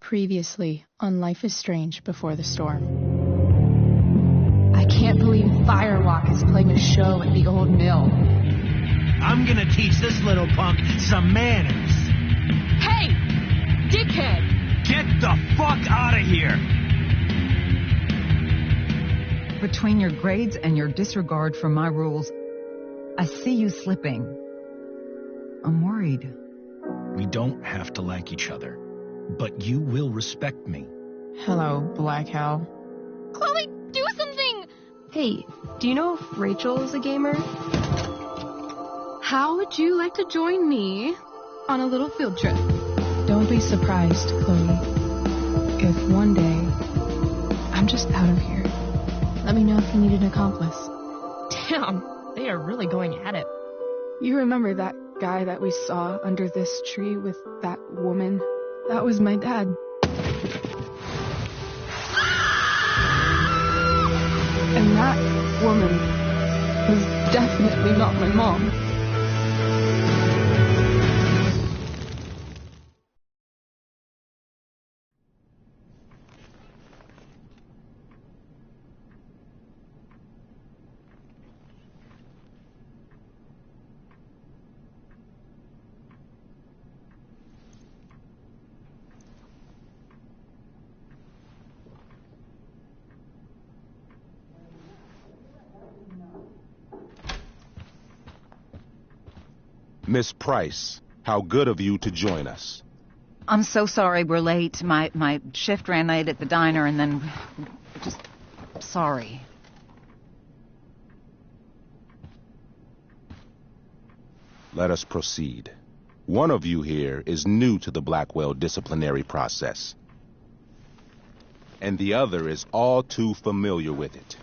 Previously on Life is Strange Before the Storm. I can't believe Firewalk is playing a show at the old mill. I'm gonna teach this little punk some manners. Hey! Dickhead! Get the fuck out of here! Between your grades and your disregard for my rules, I see you slipping. I'm worried. We don't have to like each other, but you will respect me. Hello, Black Hal. Chloe, do something! Hey, do you know if Rachel is a gamer? How would you like to join me on a little field trip? Don't be surprised, Chloe, if one day I'm just out of here. Let me know if you need an accomplice. Damn, they are really going at it. You remember that guy that we saw under this tree with that woman? That was my dad. And that woman was definitely not my mom. Miss Price, how good of you to join us. I'm so sorry we're late. My shift ran late at the diner and then... just... sorry. Let us proceed. One of you here is new to the Blackwell disciplinary process, and the other is all too familiar with it.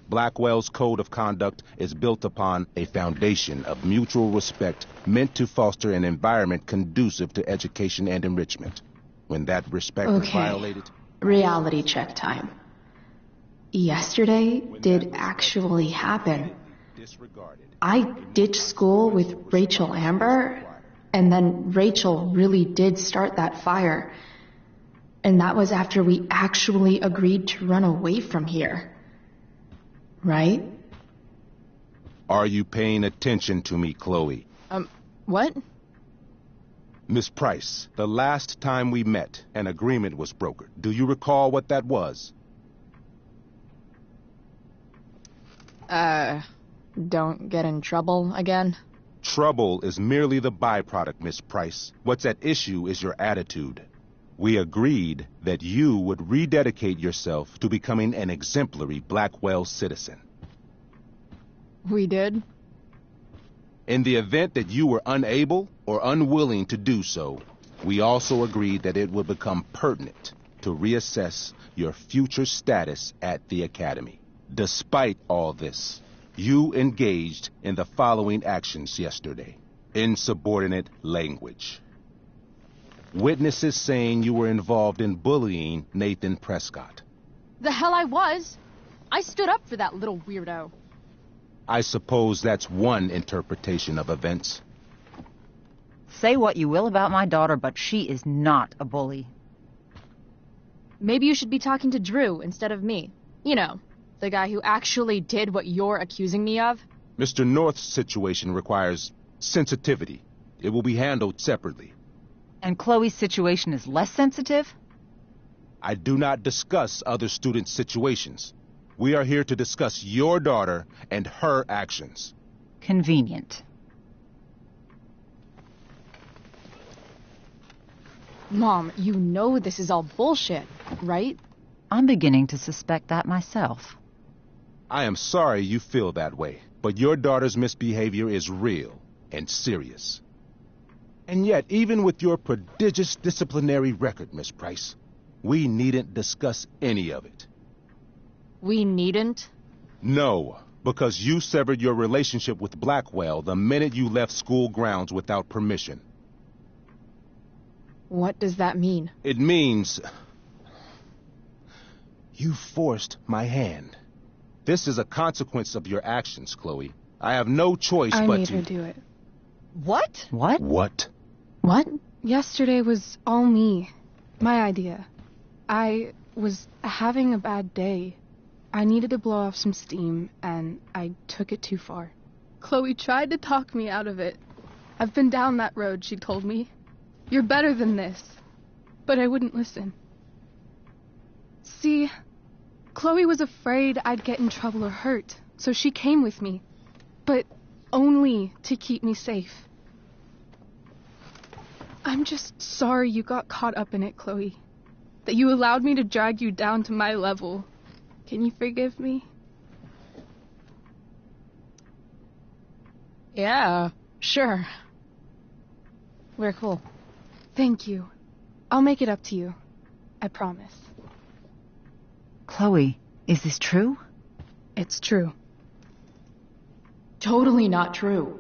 Blackwell's code of conduct is built upon a foundation of mutual respect meant to foster an environment conducive to education and enrichment. When that respect is violated... Reality check time. Yesterday did actually happen. I ditched school with Rachel Amber, and then Rachel really did start that fire. And that was after we actually agreed to run away from here. Right? Are you paying attention to me, Chloe? What? Miss Price, the last time we met, an agreement was brokered. Do you recall what that was? Don't get in trouble again? Trouble is merely the byproduct, Miss Price. What's at issue is your attitude. We agreed that you would rededicate yourself to becoming an exemplary Blackwell citizen. We did? In the event that you were unable or unwilling to do so, we also agreed that it would become pertinent to reassess your future status at the Academy. Despite all this, you engaged in the following actions yesterday. Insubordinate language. Witnesses saying you were involved in bullying Nathan Prescott. The hell I was! I stood up for that little weirdo. I suppose that's one interpretation of events. Say what you will about my daughter, but she is not a bully. Maybe you should be talking to Drew instead of me. You know, the guy who actually did what you're accusing me of. Mr. North's situation requires sensitivity. It will be handled separately. And Chloe's situation is less sensitive? I do not discuss other students' situations. We are here to discuss your daughter and her actions. Convenient. Mom, you know this is all bullshit, right? I'm beginning to suspect that myself. I am sorry you feel that way, but your daughter's misbehavior is real and serious. And yet, even with your prodigious disciplinary record, Miss Price, we needn't discuss any of it. We needn't? No, because you severed your relationship with Blackwell the minute you left school grounds without permission. What does that mean? It means... you forced my hand. This is a consequence of your actions, Chloe. I have no choice but to... I made her do it. What? What? What? What? Yesterday was all me. My idea. I was having a bad day. I needed to blow off some steam, and I took it too far. Chloe tried to talk me out of it. I've been down that road, she told me. You're better than this. But I wouldn't listen. See, Chloe was afraid I'd get in trouble or hurt, so she came with me. But only to keep me safe. I'm just sorry you got caught up in it, Chloe. That you allowed me to drag you down to my level. Can you forgive me? Yeah, sure. We're cool. Thank you. I'll make it up to you. I promise. Chloe, is this true? It's true. Totally not true.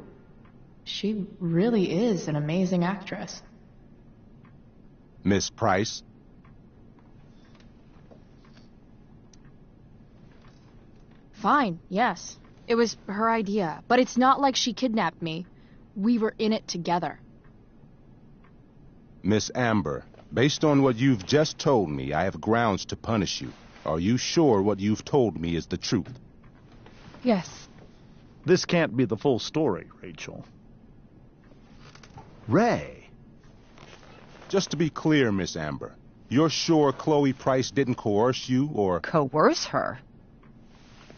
She really is an amazing actress. Miss Price? Fine, yes. It was her idea, but it's not like she kidnapped me. We were in it together. Miss Amber, based on what you've just told me, I have grounds to punish you. Are you sure what you've told me is the truth? Yes. This can't be the full story, Rachel. Ray. Just to be clear, Miss Amber, you're sure Chloe Price didn't coerce you or... Coerce her?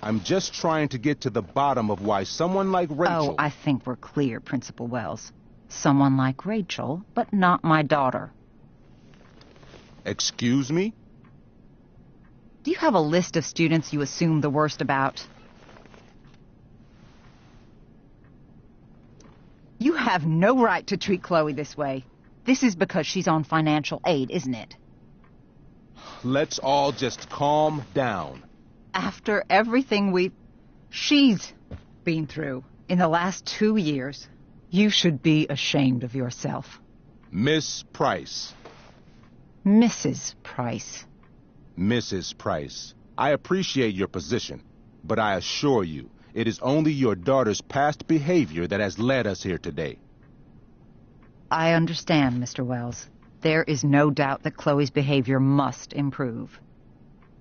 I'm just trying to get to the bottom of why someone like Rachel... Oh, I think we're clear, Principal Wells. Someone like Rachel, but not my daughter. Excuse me? Do you have a list of students you assume the worst about? You have no right to treat Chloe this way. This is because she's on financial aid, isn't it? Let's all just calm down. After everything she's been through in the last 2 years, you should be ashamed of yourself. Miss Price. Mrs. Price. Mrs. Price, I appreciate your position, but I assure you, it is only your daughter's past behavior that has led us here today. I understand, Mr. Wells. There is no doubt that Chloe's behavior must improve.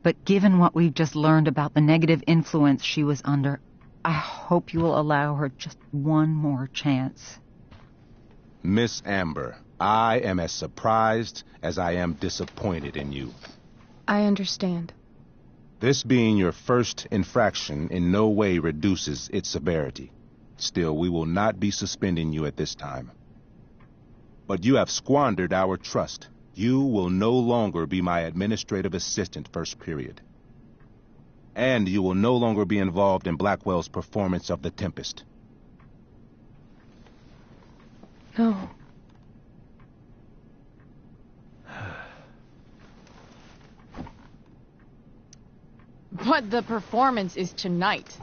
But given what we've just learned about the negative influence she was under, I hope you will allow her just one more chance. Miss Amber, I am as surprised as I am disappointed in you. I understand. This being your first infraction in no way reduces its severity. Still, we will not be suspending you at this time. But you have squandered our trust. You will no longer be my administrative assistant first period. And you will no longer be involved in Blackwell's performance of The Tempest. No. But the performance is tonight.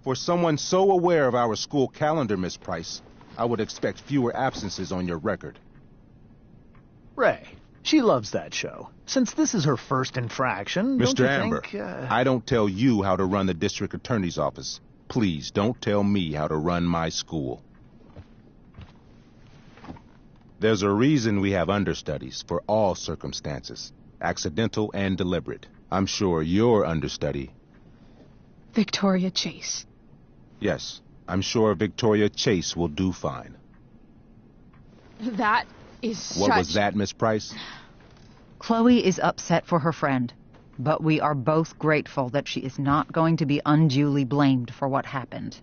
For someone so aware of our school calendar, Miss Price, I would expect fewer absences on your record. Ray, she loves that show. Since this is her first infraction, don't you Mr. Amber, think, I don't tell you how to run the district attorney's office. Please don't tell me how to run my school. There's a reason we have understudies for all circumstances, accidental and deliberate. I'm sure your understudy... Victoria Chase. Yes, I'm sure Victoria Chase will do fine. That is What was that, Miss Price? Chloe is upset for her friend, but we are both grateful that she is not going to be unduly blamed for what happened.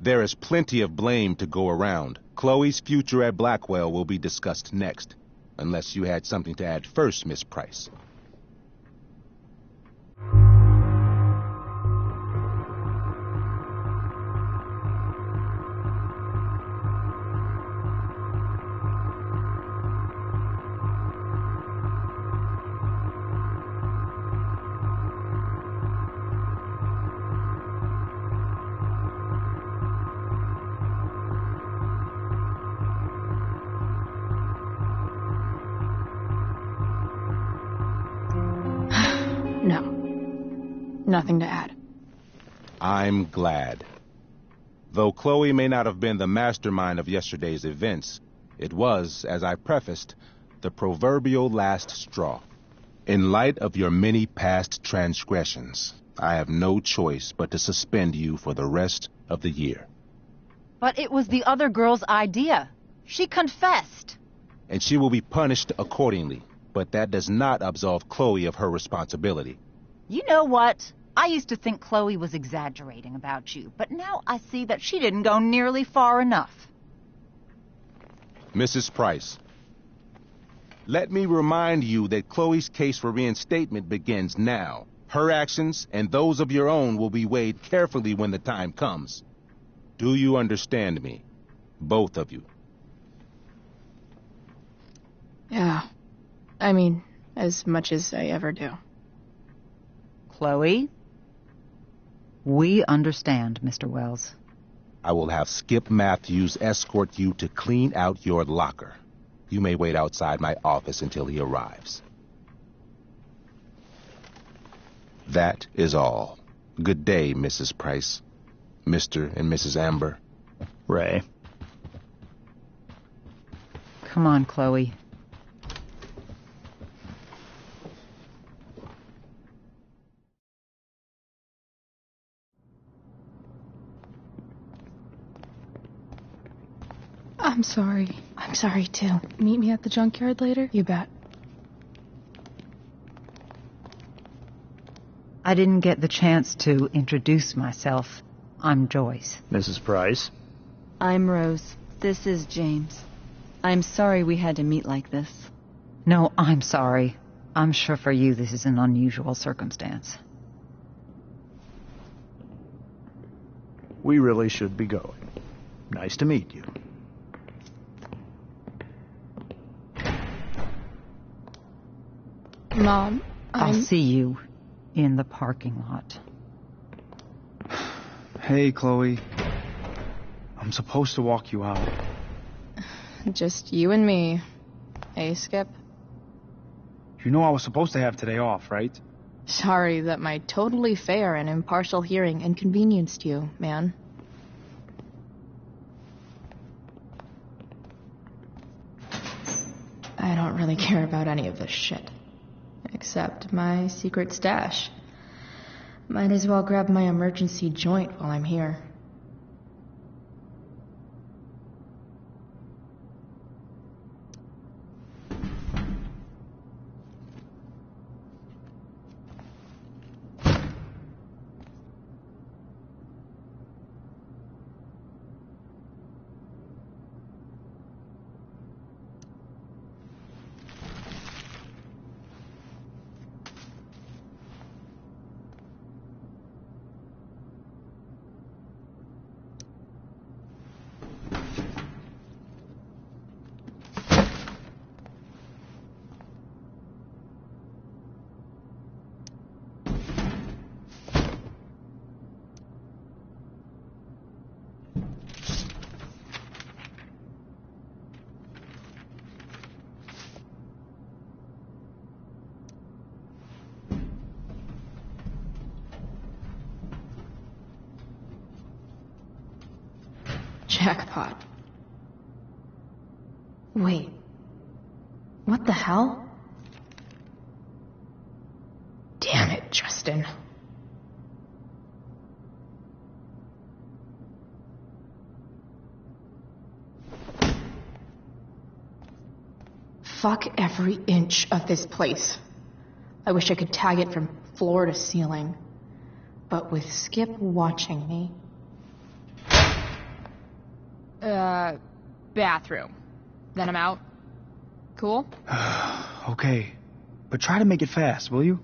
There is plenty of blame to go around. Chloe's future at Blackwell will be discussed next. Unless you had something to add first, Miss Price. No. Nothing to add. I'm glad. Though Chloe may not have been the mastermind of yesterday's events, it was, as I prefaced, the proverbial last straw. In light of your many past transgressions, I have no choice but to suspend you for the rest of the year. But it was the other girl's idea. She confessed. And she will be punished accordingly, but that does not absolve Chloe of her responsibility. You know what? I used to think Chloe was exaggerating about you, but now I see that she didn't go nearly far enough. Mrs. Price, let me remind you that Chloe's case for reinstatement begins now. Her actions and those of your own will be weighed carefully when the time comes. Do you understand me? Both of you. Yeah. I mean, as much as I ever do. Chloe? We understand, Mr. Wells. I will have Skip Matthews escort you to clean out your locker. You may wait outside my office until he arrives. That is all. Good day, Mrs. Price. Mr. and Mrs. Amber. Ray. Come on, Chloe. I'm sorry. I'm sorry, too. Meet me at the junkyard later? You bet. I didn't get the chance to introduce myself. I'm Joyce. Mrs. Price. I'm Rose. This is James. I'm sorry we had to meet like this. No, I'm sorry. I'm sure for you this is an unusual circumstance. We really should be going. Nice to meet you. Mom, I'll see you in the parking lot. Hey, Chloe. I'm supposed to walk you out. Just you and me. Hey, Skip. You know I was supposed to have today off, right? Sorry that my totally fair and impartial hearing inconvenienced you, man. I don't really care about any of this shit. Except my secret stash. Might as well grab my emergency joint while I'm here. Jackpot. Wait. What the hell? Damn it, Justin. Fuck every inch of this place. I wish I could tag it from floor to ceiling. But with Skip watching me... bathroom. Then I'm out. Cool? Okay. But try to make it fast, will you?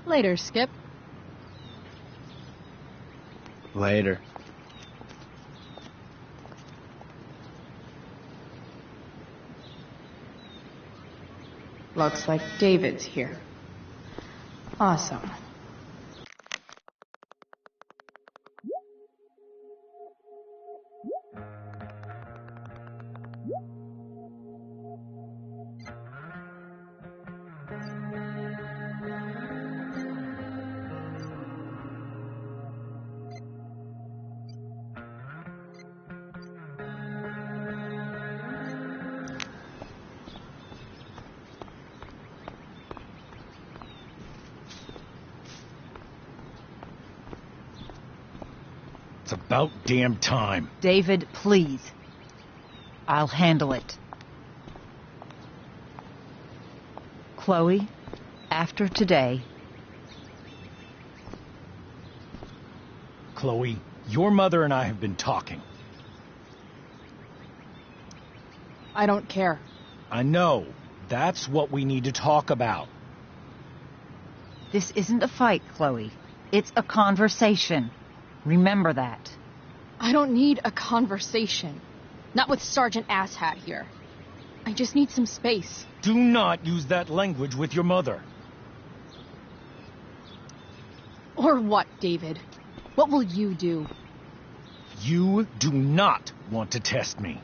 Later, Skip. Later. Looks like David's here. Awesome. It's about damn time. David, please. I'll handle it. Chloe, after today... Chloe, your mother and I have been talking. I don't care. I know. That's what we need to talk about. This isn't a fight, Chloe. It's a conversation. Remember that. I don't need a conversation. Not with Sergeant Asshat here. I just need some space. Do not use that language with your mother. Or what, David? What will you do? You do not want to test me.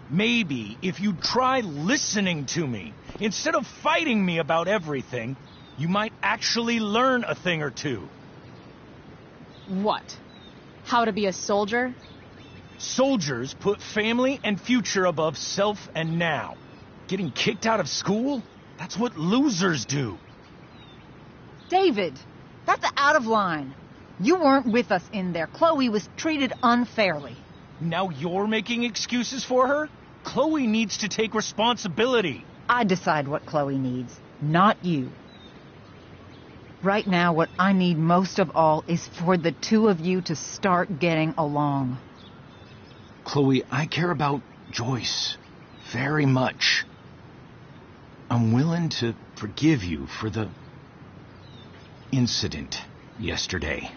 Maybe if you try listening to me, instead of fighting me about everything, you might actually learn a thing or two. What? How to be a soldier? Soldiers put family and future above self and now. Getting kicked out of school? That's what losers do. David, that's out of line. You weren't with us in there. Chloe was treated unfairly. Now you're making excuses for her? Chloe needs to take responsibility. I decide what Chloe needs, not you. Right now, what I need most of all is for the two of you to start getting along. Chloe, I care about Joyce very much. I'm willing to forgive you for the incident yesterday.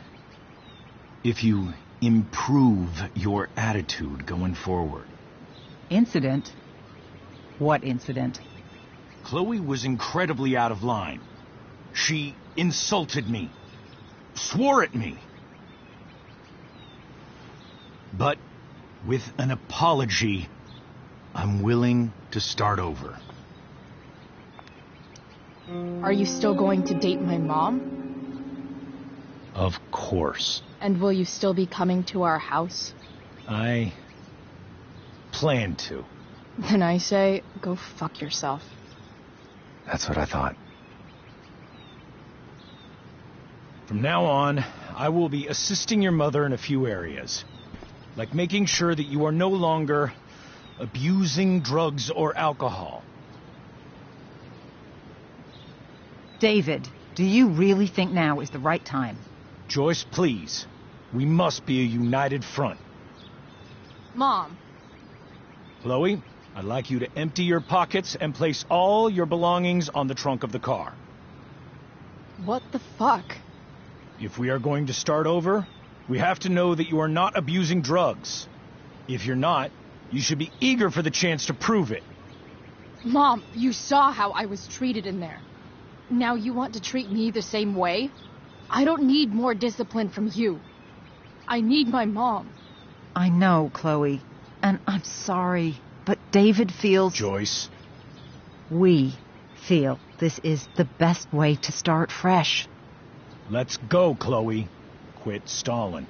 If you improve your attitude going forward. Incident? What incident? Chloe was incredibly out of line. She insulted me, swore at me. But with an apology, I'm willing to start over. Are you still going to date my mom? Of course. And will you still be coming to our house? I plan to. Then I say, go fuck yourself. That's what I thought. From now on, I will be assisting your mother in a few areas. Like making sure that you are no longer abusing drugs or alcohol. David, do you really think now is the right time? Joyce, please. We must be a united front. Mom. Chloe, I'd like you to empty your pockets and place all your belongings on the trunk of the car. What the fuck? If we are going to start over, we have to know that you are not abusing drugs. If you're not, you should be eager for the chance to prove it. Mom, you saw how I was treated in there. Now you want to treat me the same way? I don't need more discipline from you. I need my mom. I know, Chloe, and I'm sorry, but David feels... Joyce. We feel this is the best way to start fresh. Let's go, Chloe. Quit stalling.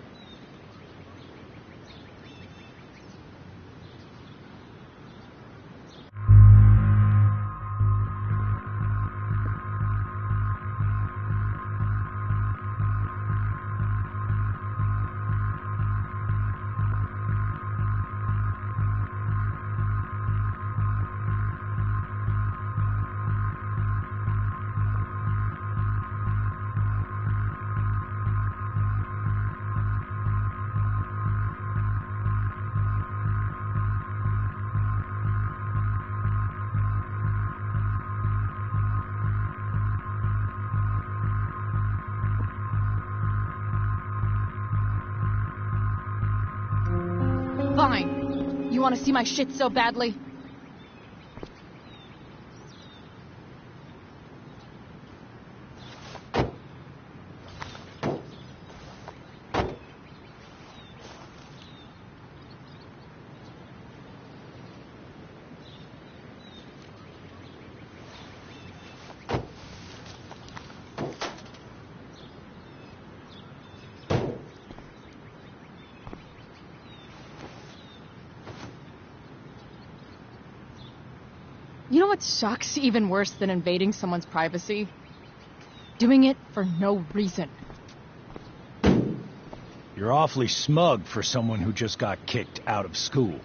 want to see my shit so badly? You know what sucks even worse than invading someone's privacy? Doing it for no reason. You're awfully smug for someone who just got kicked out of school.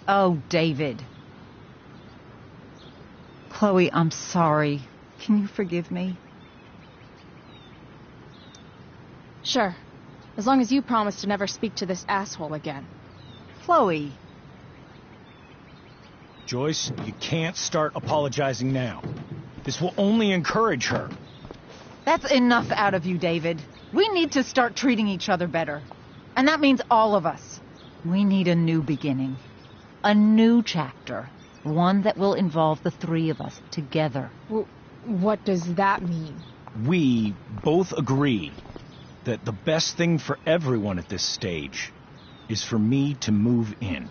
Oh, David. Chloe, I'm sorry. Can you forgive me? Sure. As long as you promise to never speak to this asshole again. Chloe. Joyce, you can't start apologizing now. This will only encourage her. That's enough out of you, David. We need to start treating each other better. And that means all of us. We need a new beginning. A new chapter. One that will involve the three of us together. What does that mean? We both agree that the best thing for everyone at this stage is for me to move in.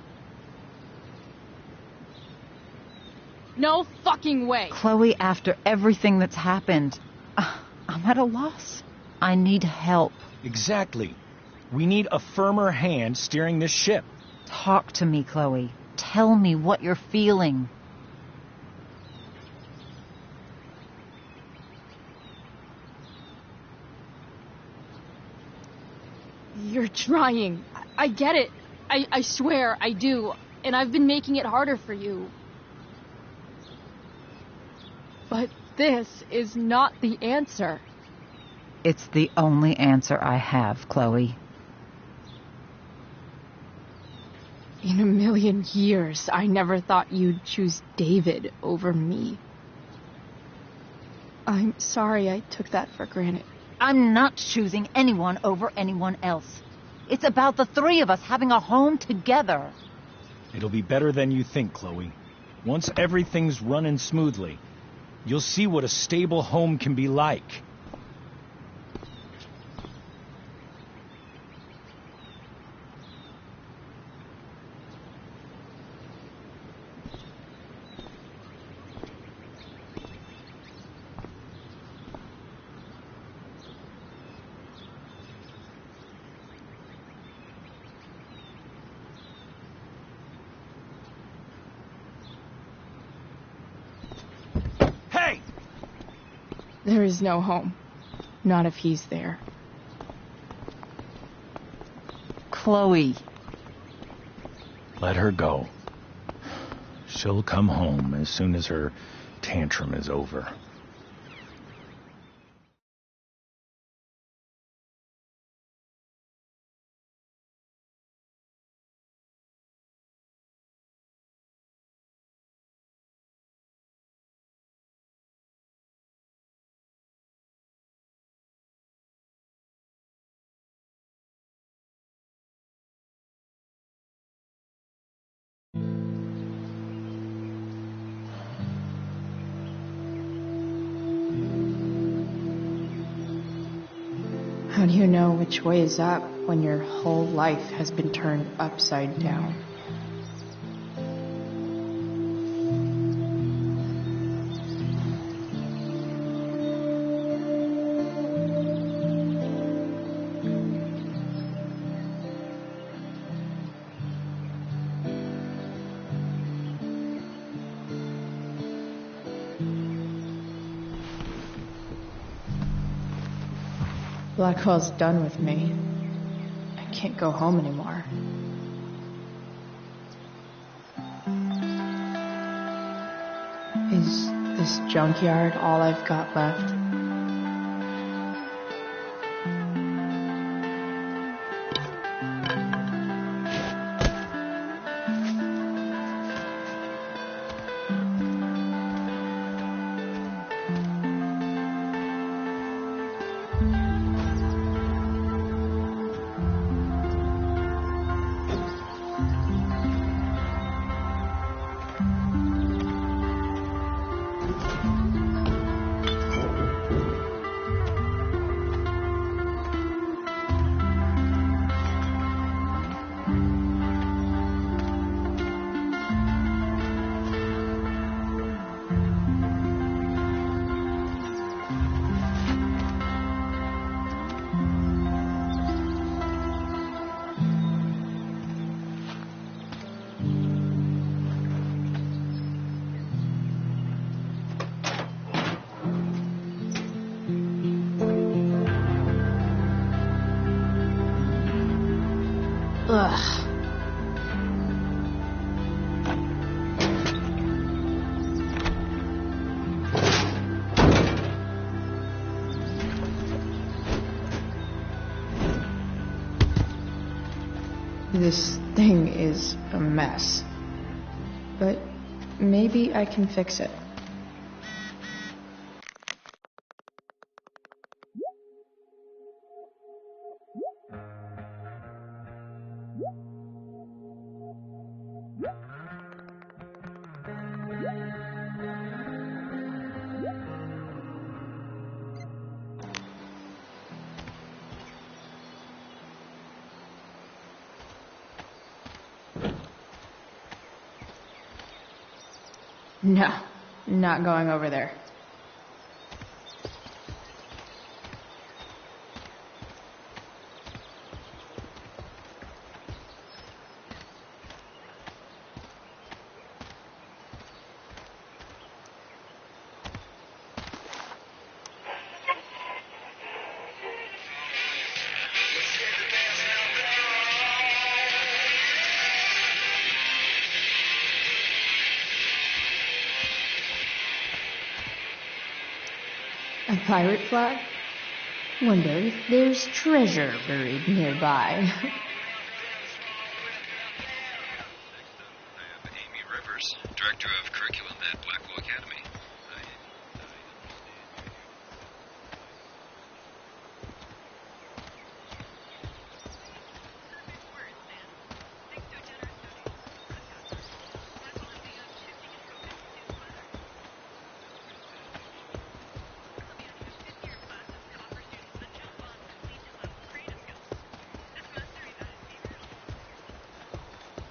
No fucking way! Chloe, after everything that's happened, I'm at a loss. I need help. Exactly. We need a firmer hand steering this ship. Talk to me, Chloe. Tell me what you're feeling. You're trying. I get it. I swear, I do. And I've been making it harder for you. But this is not the answer. It's the only answer I have, Chloe. In a million years, I never thought you'd choose David over me. I'm sorry I took that for granted. I'm not choosing anyone over anyone else. It's about the three of us having a home together. It'll be better than you think, Chloe. Once everything's running smoothly, you'll see what a stable home can be like. There is no home. Not if he's there. Chloe. Let her go. She'll come home as soon as her tantrum is over. How do you know which way is up when your whole life has been turned upside down? Blackwell's done with me. I can't go home anymore. Is this junkyard all I've got left? Ugh. This thing is a mess. But maybe I can fix it. No, not going over there. A pirate flag? Wonder if there's treasure buried nearby. Amy Rivers, Director of Curriculum at Blackwell Academy.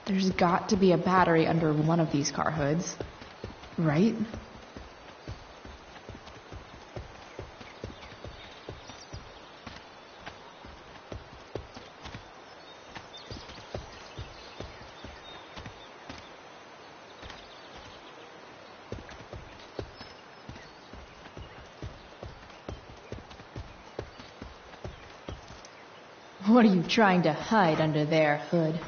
There's got to be a battery under one of these car hoods, right? What are you trying to hide under there, Hood?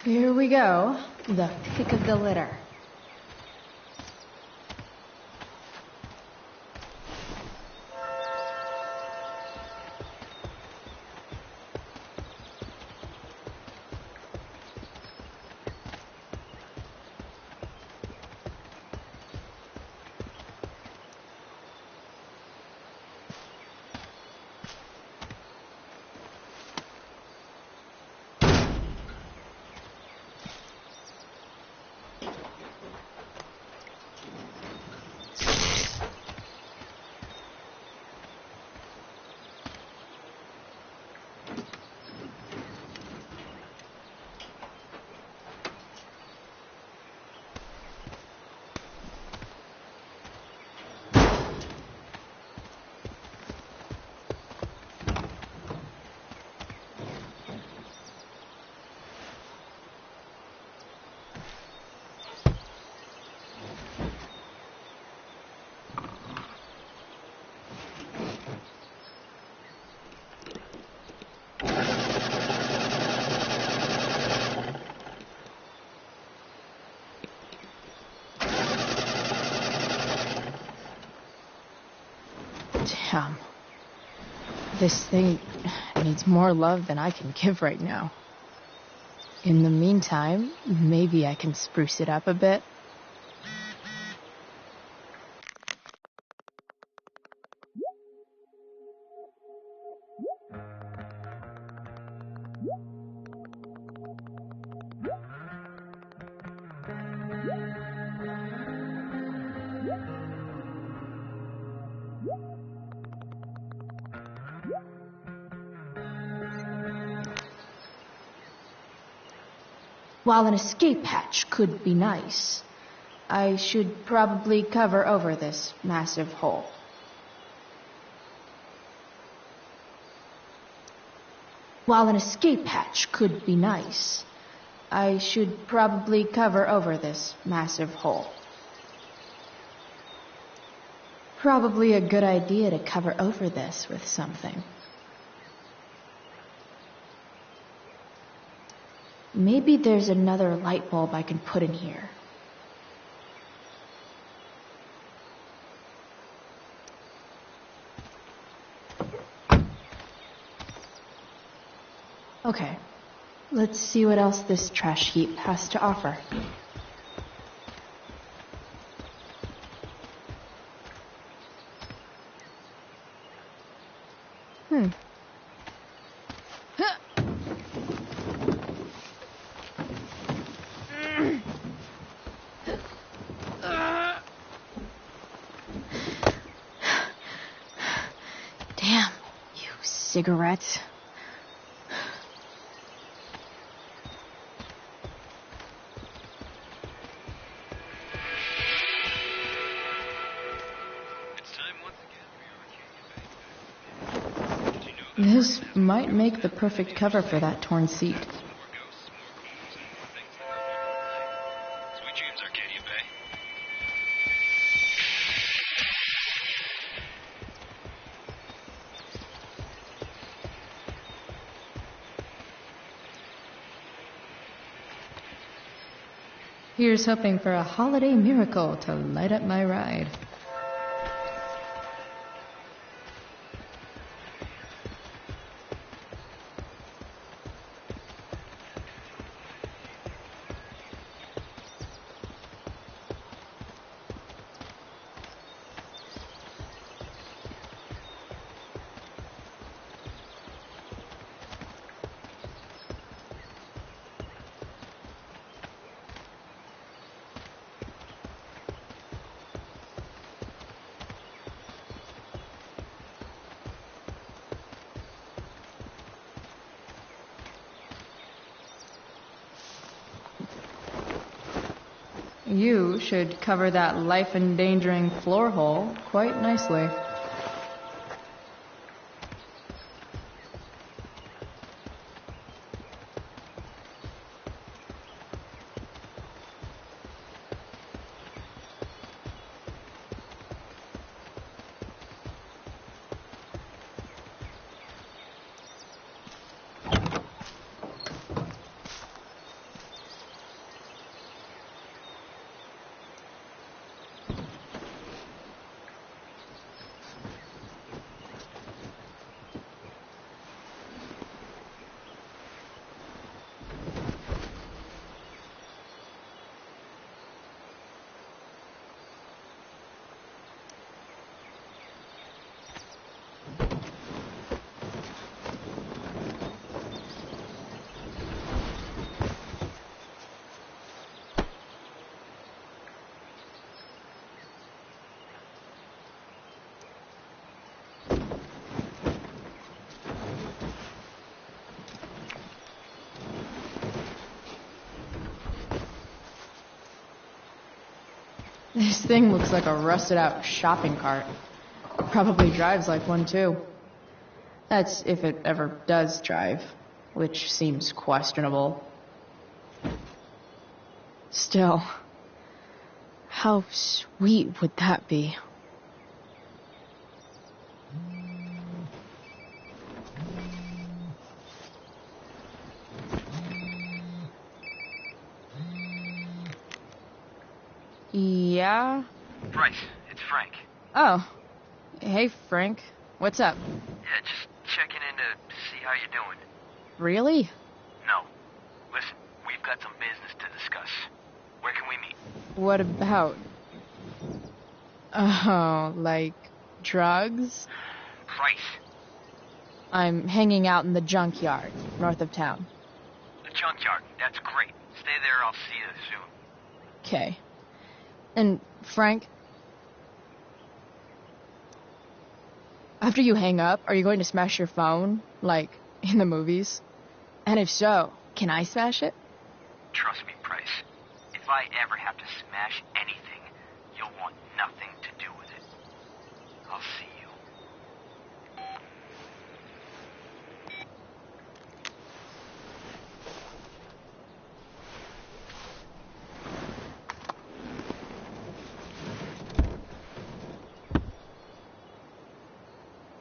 Here we go, the pick of the litter. Damn. This thing needs more love than I can give right now. In the meantime, maybe I can spruce it up a bit. While an escape hatch could be nice, I should probably cover over this massive hole. While an escape hatch could be nice, I should probably cover over this massive hole. Probably a good idea to cover over this with something. Maybe there's another light bulb I can put in here. Okay, let's see what else this trash heap has to offer. Damn, you cigarettes. This might make the perfect cover for that torn seat. Sweet dreams, Arcadia Bay. Here's hoping for a holiday miracle to light up my ride. You should cover that life-endangering floor hole quite nicely. This thing looks like a rusted out shopping cart. Probably drives like one too. That's if it ever does drive, which seems questionable. Still, how sweet would that be? Yeah? Bryce, it's Frank. Oh. Hey, Frank. What's up? Yeah, just checking in to see how you're doing. Really? No. Listen, we've got some business to discuss. Where can we meet? What about? Oh, like drugs? Bryce. I'm hanging out in the junkyard, north of town. The junkyard. That's great. Stay there, I'll see you soon. Okay. And, Frank, after you hang up, are you going to smash your phone, like in the movies? And if so, can I smash it? Trust me, Price. If I ever have to smash anything, you'll want nothing to do with it. I'll see you.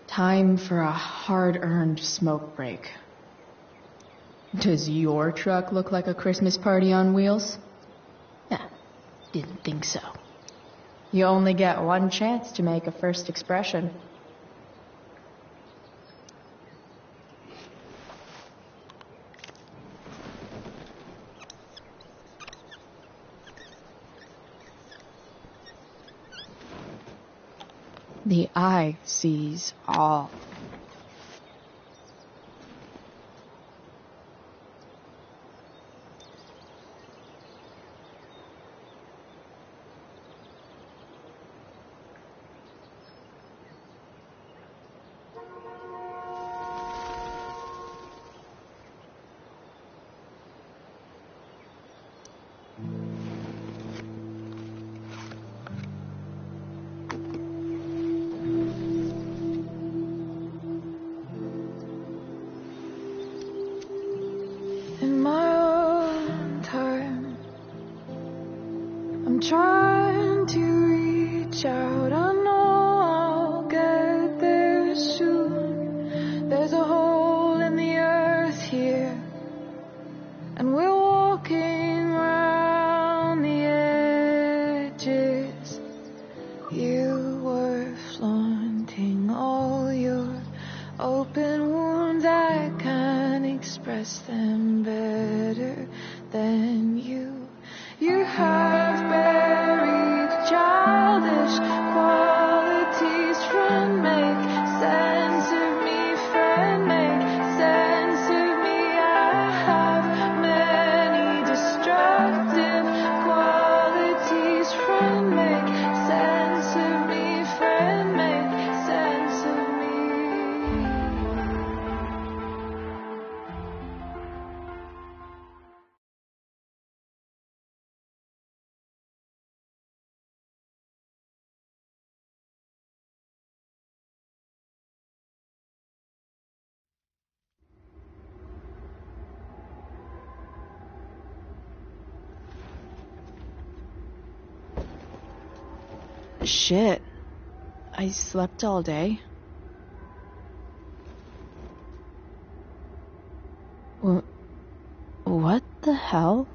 Time for a hard-earned smoke break. Does your truck look like a Christmas party on wheels? Didn't think so. You only get one chance to make a first expression. The eye sees all. In my own time, I'm trying to reach out. I know I'll get there soon. There's a hole in the earth here, and we're walking around the edges. You were flaunting all your open wounds. I can't express them better than you. You have buried childish qualities. Friend, make sense of me. Friend, make sense of me. I have many destructive qualities. Friend, make sense of me. Friend, make sense of me. Shit. I slept all day. What the hell?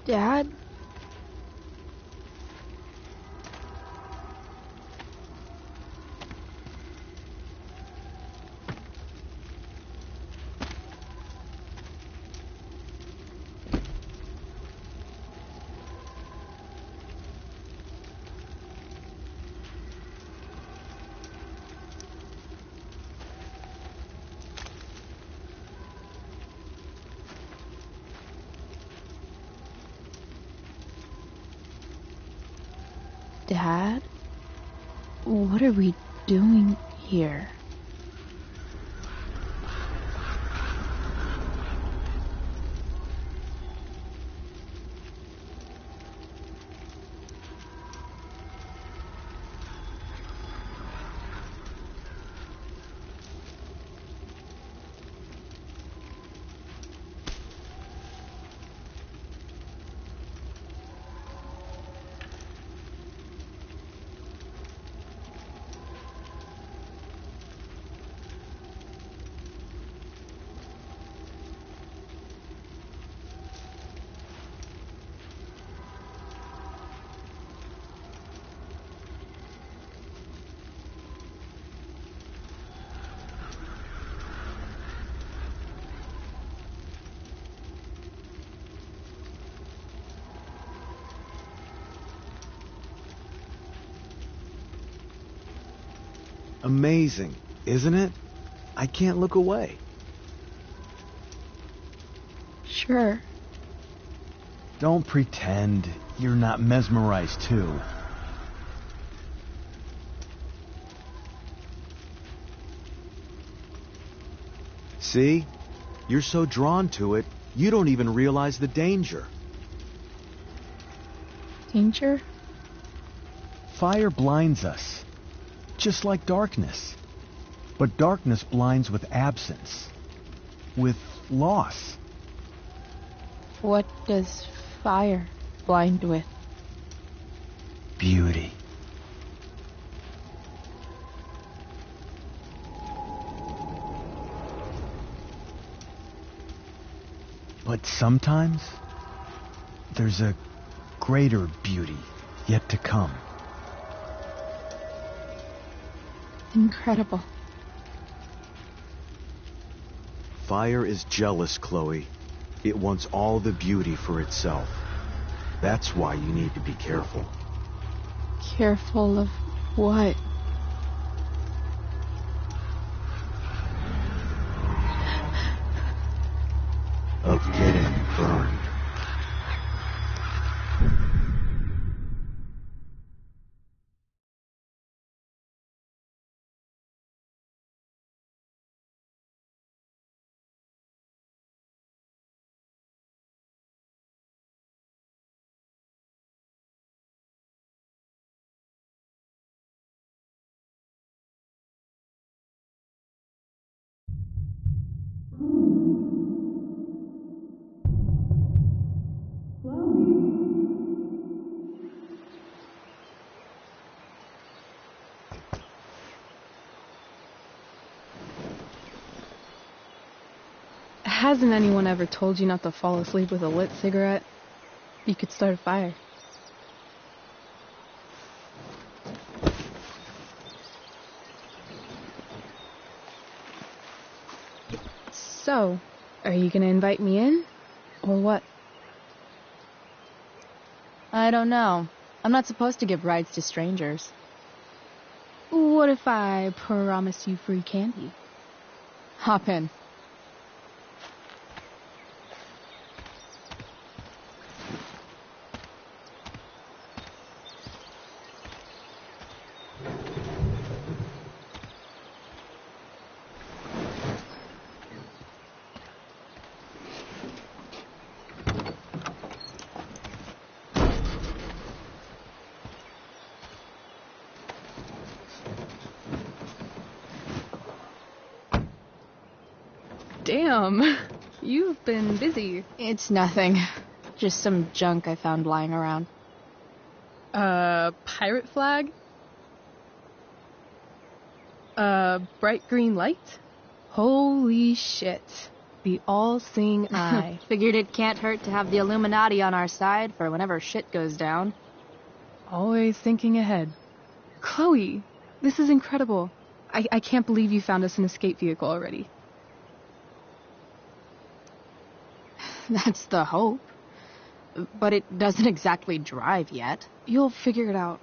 Dad? Dad? What are we doing here? Amazing, isn't it? I can't look away. Sure. Don't pretend you're not mesmerized too. See? You're so drawn to it, you don't even realize the danger. Danger? Fire blinds us, just like darkness. But darkness blinds with absence, with loss. What does fire blind with? Beauty. But sometimes, there's a greater beauty yet to come. Incredible. Fire is jealous, Chloe. It wants all the beauty for itself. That's why you need to be careful. Careful of what? Of getting burned. Hasn't anyone ever told you not to fall asleep with a lit cigarette? You could start a fire. So, are you gonna invite me in? Or what? I don't know. I'm not supposed to give rides to strangers. What if I promise you free candy? Hop in. Damn, you've been busy. It's nothing. Just some junk I found lying around. Pirate flag? Bright green light? Holy shit. The all-seeing eye. Figured it can't hurt to have the Illuminati on our side for whenever shit goes down. Always thinking ahead. Chloe, this is incredible. I can't believe you found us an escape vehicle already. That's the hope. But it doesn't exactly drive yet. You'll figure it out.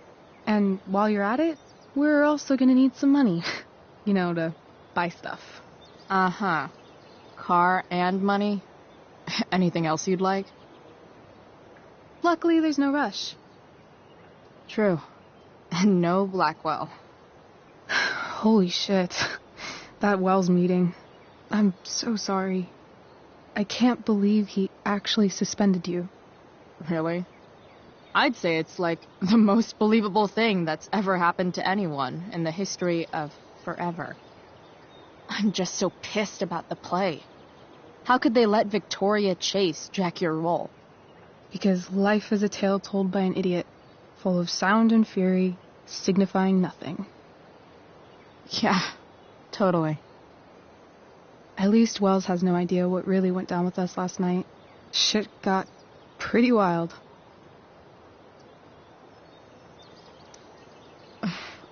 And while you're at it, we're also gonna need some money. You know, to buy stuff. Uh-huh. Car and money? Anything else you'd like? Luckily, there's no rush. True. And no Blackwell. Holy shit. That Wells meeting. I'm so sorry. I can't believe he actually suspended you. Really? I'd say it's like the most believable thing that's ever happened to anyone in the history of forever. I'm just so pissed about the play. How could they let Victoria Chase jack your role? Because life is a tale told by an idiot, full of sound and fury, signifying nothing. Yeah, totally. At least Wells has no idea what really went down with us last night. Shit got pretty wild.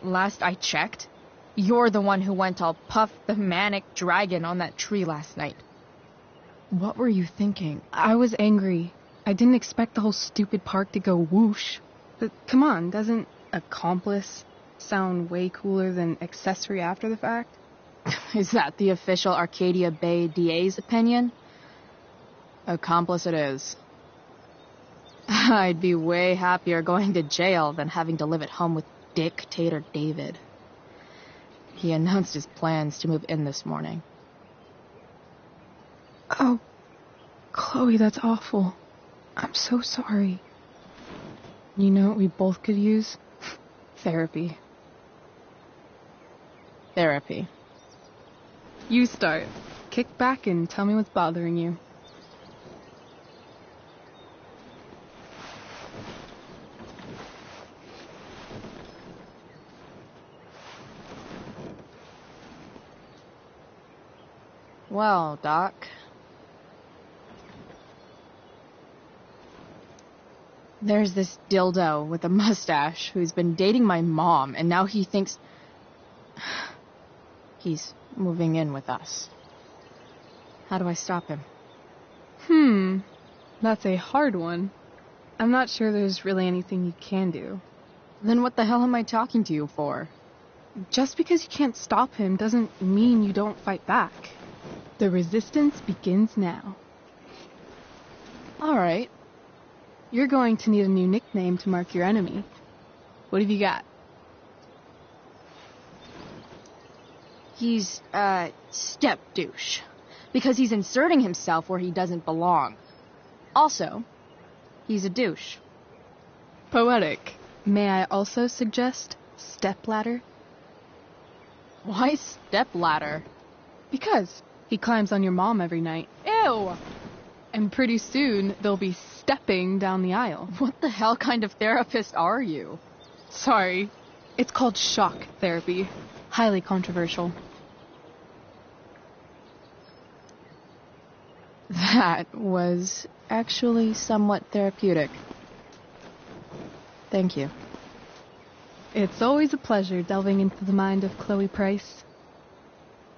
Last I checked, you're the one who went all Puff the Manic Dragon on that tree last night. What were you thinking? I was angry. I didn't expect the whole stupid park to go whoosh. But come on, doesn't accomplice sound way cooler than accessory after the fact. Is that the official Arcadia Bay DA's opinion? Accomplice it is. I'd be way happier going to jail than having to live at home with Dictator David. He announced his plans to move in this morning. Oh, Chloe, that's awful. I'm so sorry. You know what we both could use? Therapy. Therapy. You start. Kick back and tell me what's bothering you. Well, Doc. There's this dildo with a mustache who's been dating my mom, and now he thinks he's moving in with us. How do I stop him? That's a hard one. I'm not sure there's really anything you can do. Then what the hell am I talking to you for? Just because you can't stop him doesn't mean you don't fight back. The resistance begins now. All right. You're going to need a new nickname to mark your enemy. What have you got? He's, step douche. Because he's inserting himself where he doesn't belong. Also, he's a douche. Poetic. May I also suggest stepladder? Why stepladder? Because he climbs on your mom every night. Ew! And pretty soon, they'll be stepping down the aisle. What the hell kind of therapist are you? Sorry. It's called shock therapy. Highly controversial. That was actually somewhat therapeutic. Thank you. It's always a pleasure delving into the mind of Chloe Price.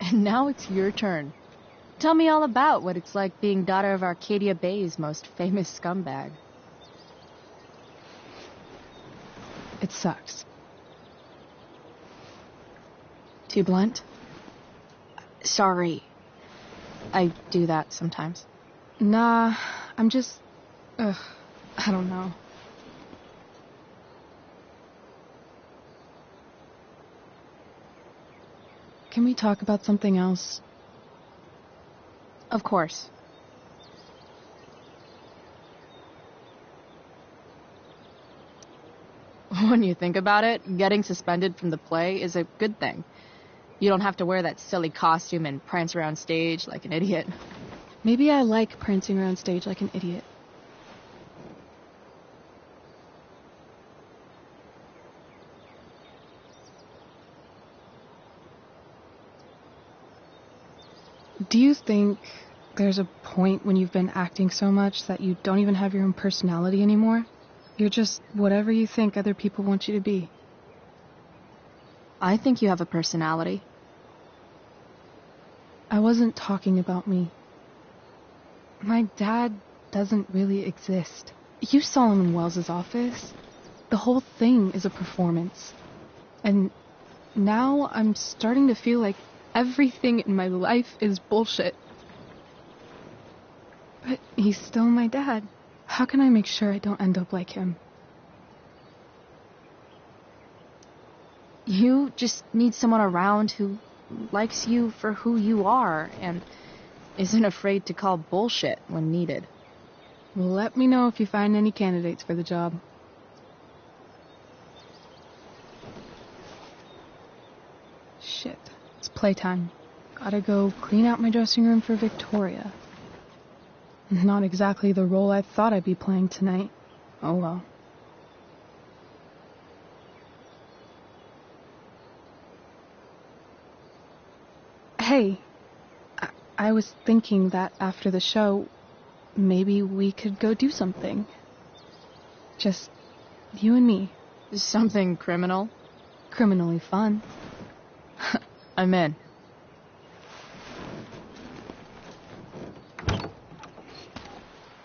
And now it's your turn. Tell me all about what it's like being daughter of Arcadia Bay's most famous scumbag. It sucks. Too blunt? Sorry. I do that sometimes. Nah, I'm just... I don't know. Can we talk about something else? Of course. When you think about it, getting suspended from the play is a good thing. You don't have to wear that silly costume and prance around stage like an idiot. Maybe I like prancing around stage like an idiot. Do you think there's a point when you've been acting so much that you don't even have your own personality anymore? You're just whatever you think other people want you to be. I think you have a personality. I wasn't talking about me. My dad doesn't really exist. You saw him in Wells's office. The whole thing is a performance. And now I'm starting to feel like everything in my life is bullshit. But he's still my dad. How can I make sure I don't end up like him? You just need someone around who likes you for who you are and isn't afraid to call bullshit when needed. Well, let me know if you find any candidates for the job. Shit. It's playtime. Gotta go clean out my dressing room for Victoria. Not exactly the role I thought I'd be playing tonight. Oh well. Hey, I was thinking that after the show, maybe we could go do something. Just you and me. Something criminal? Criminally fun. I'm in.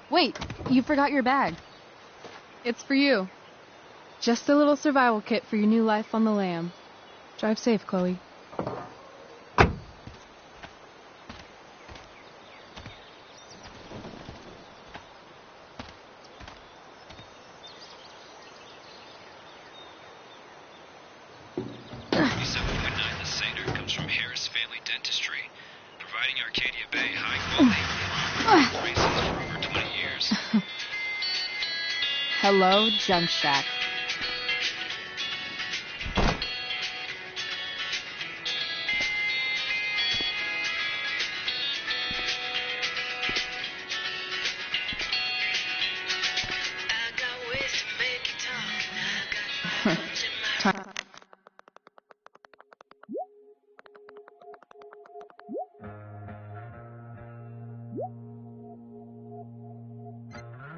Wait, you forgot your bag. It's for you. Just a little survival kit for your new life on the lam. Drive safe, Chloe. From Harris Family Dentistry, providing Arcadia Bay high quality braces for over 20 years. Hello, Junk Shack.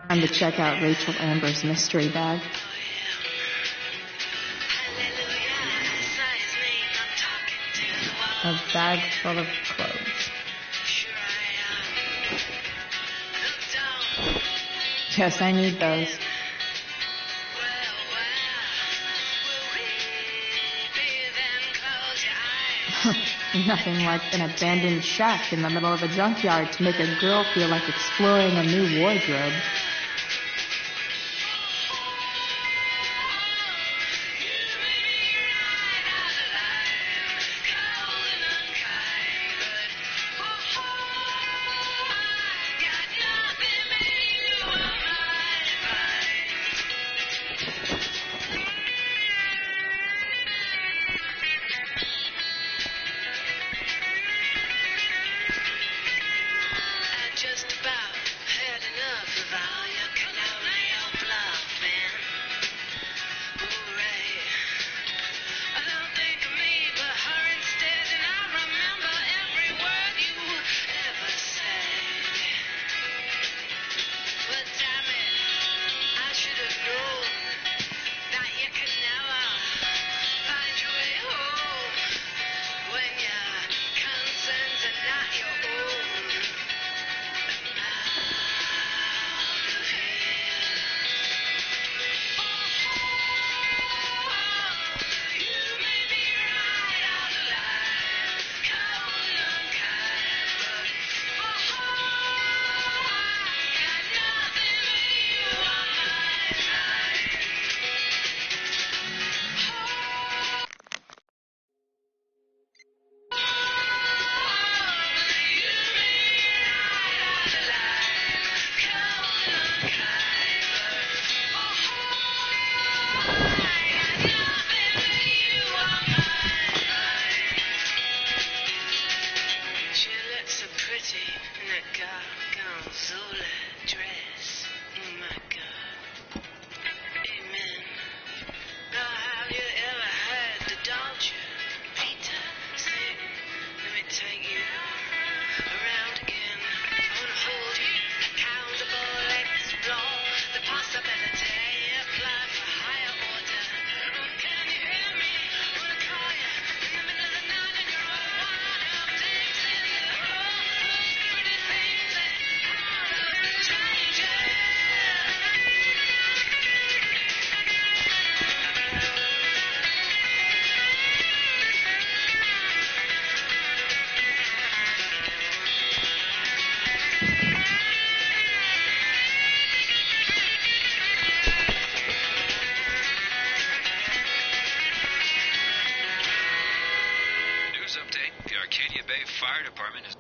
Time to check out Rachel Amber's mystery bag. A bag full of clothes. Yes, I need those. Nothing like an abandoned shack in the middle of a junkyard to make a girl feel like exploring a new wardrobe. Update, the Arcadia Bay Fire Department is...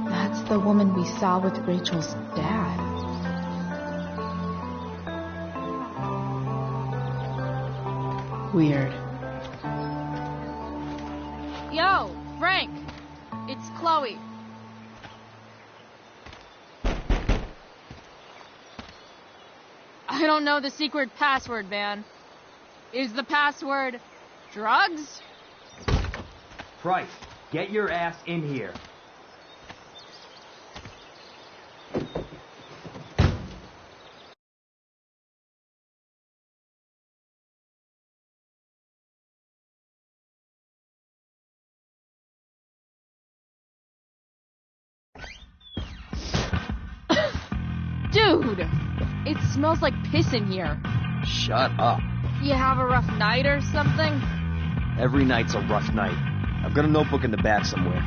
That's the woman we saw with Rachel's dad. Weird. Yo, Frank! It's Chloe. I don't know the secret password, man. Is the password drugs? Price, get your ass in here. Dude! It smells like piss in here. Shut up. You have a rough night or something? Every night's a rough night. I've got a notebook in the back somewhere.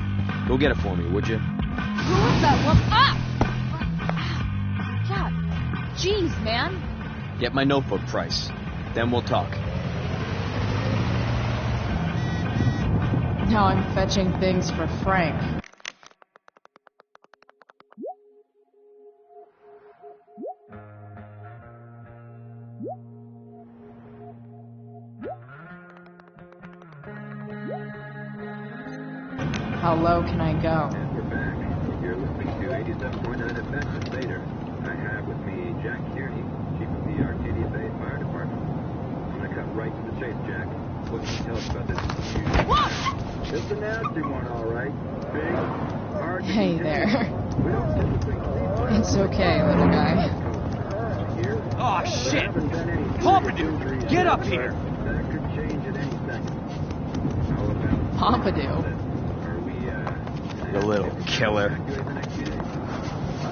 Go get it for me, would you? Who is that woman? Ah! Yeah. Jeez, man. Get my notebook, Price. Then we'll talk. Now I'm fetching things for Frank. How low can I go? We're back. You're listening to 87.9 FM Vader. I have with me Jack Kearney, chief of the Arcadia Bay Fire Department. I'm going to cut right to the chase, Jack. What can you tell us about this huge... What? It's a nasty one, all right. Big, hard to Hey there. We don't typically see It's okay, little guy. Oh, shit! Pompidou, get up here! That could change at any second. How about... Pompidou? You little killer. I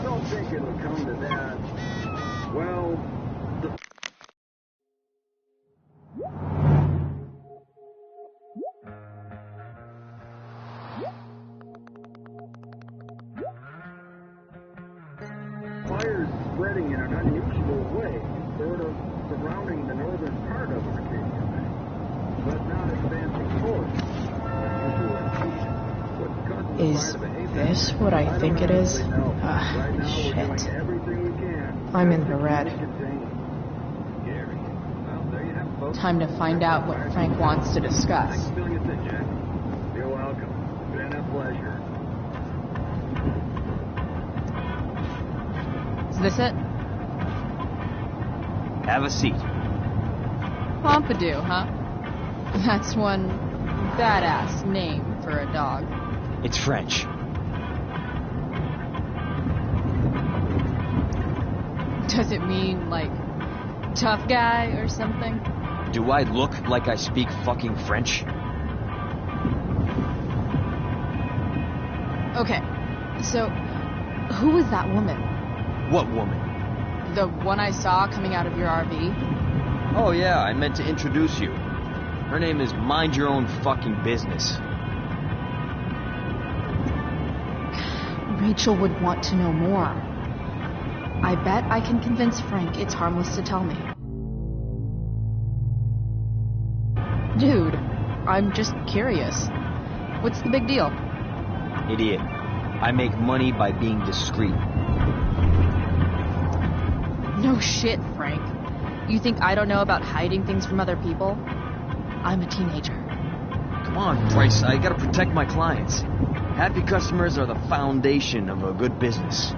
don't think it'll come to that. Well, the... Fire's spreading in an unusual way, sort of surrounding the northern part of Arcadia Bay, but not advancing towards Is this what I think it is? Ah, shit. I'm in the red. Time to find out what Frank wants to discuss. You're welcome. Been a pleasure. Is this it? Have a seat. Pompidou, huh? That's one badass name for a dog. It's French. Does it mean, like, tough guy or something? Do I look like I speak fucking French? Okay, so, who was that woman? What woman? The one I saw coming out of your RV? Oh yeah, I meant to introduce you. Her name is Mind Your Own Fucking Business. Rachel would want to know more. I bet I can convince Frank it's harmless to tell me. Dude, I'm just curious. What's the big deal? Idiot. I make money by being discreet. No shit, Frank. You think I don't know about hiding things from other people? I'm a teenager. Come on, Price. I gotta protect my clients. Happy customers are the foundation of a good business.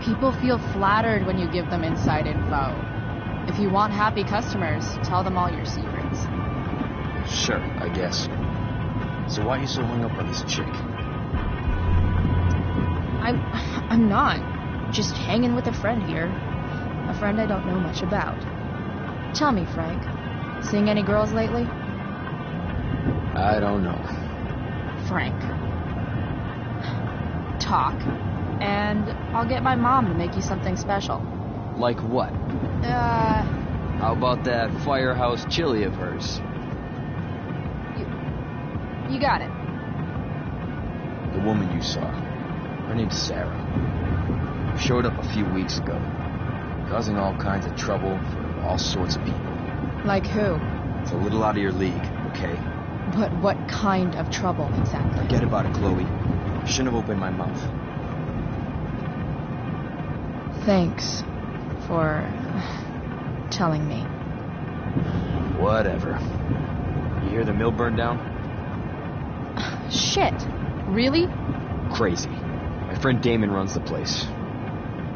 People feel flattered when you give them inside info. If you want happy customers, tell them all your secrets. Sure, I guess. So why are you so hung up on this chick? I'm not. Just hanging with a friend here. A friend I don't know much about. Tell me, Frank. Seeing any girls lately? I don't know. Frank. Talk. And I'll get my mom to make you something special. Like what? How about that firehouse chili of hers? You got it. The woman you saw. Her name's Sarah. Showed up a few weeks ago. Causing all kinds of trouble for all sorts of people. Like who? It's a little out of your league, okay? But what kind of trouble exactly? Forget about it, Chloe. Shouldn't have opened my mouth. Thanks for telling me. Whatever. You hear the mill burned down? Shit. Really? Crazy. My friend Damon runs the place.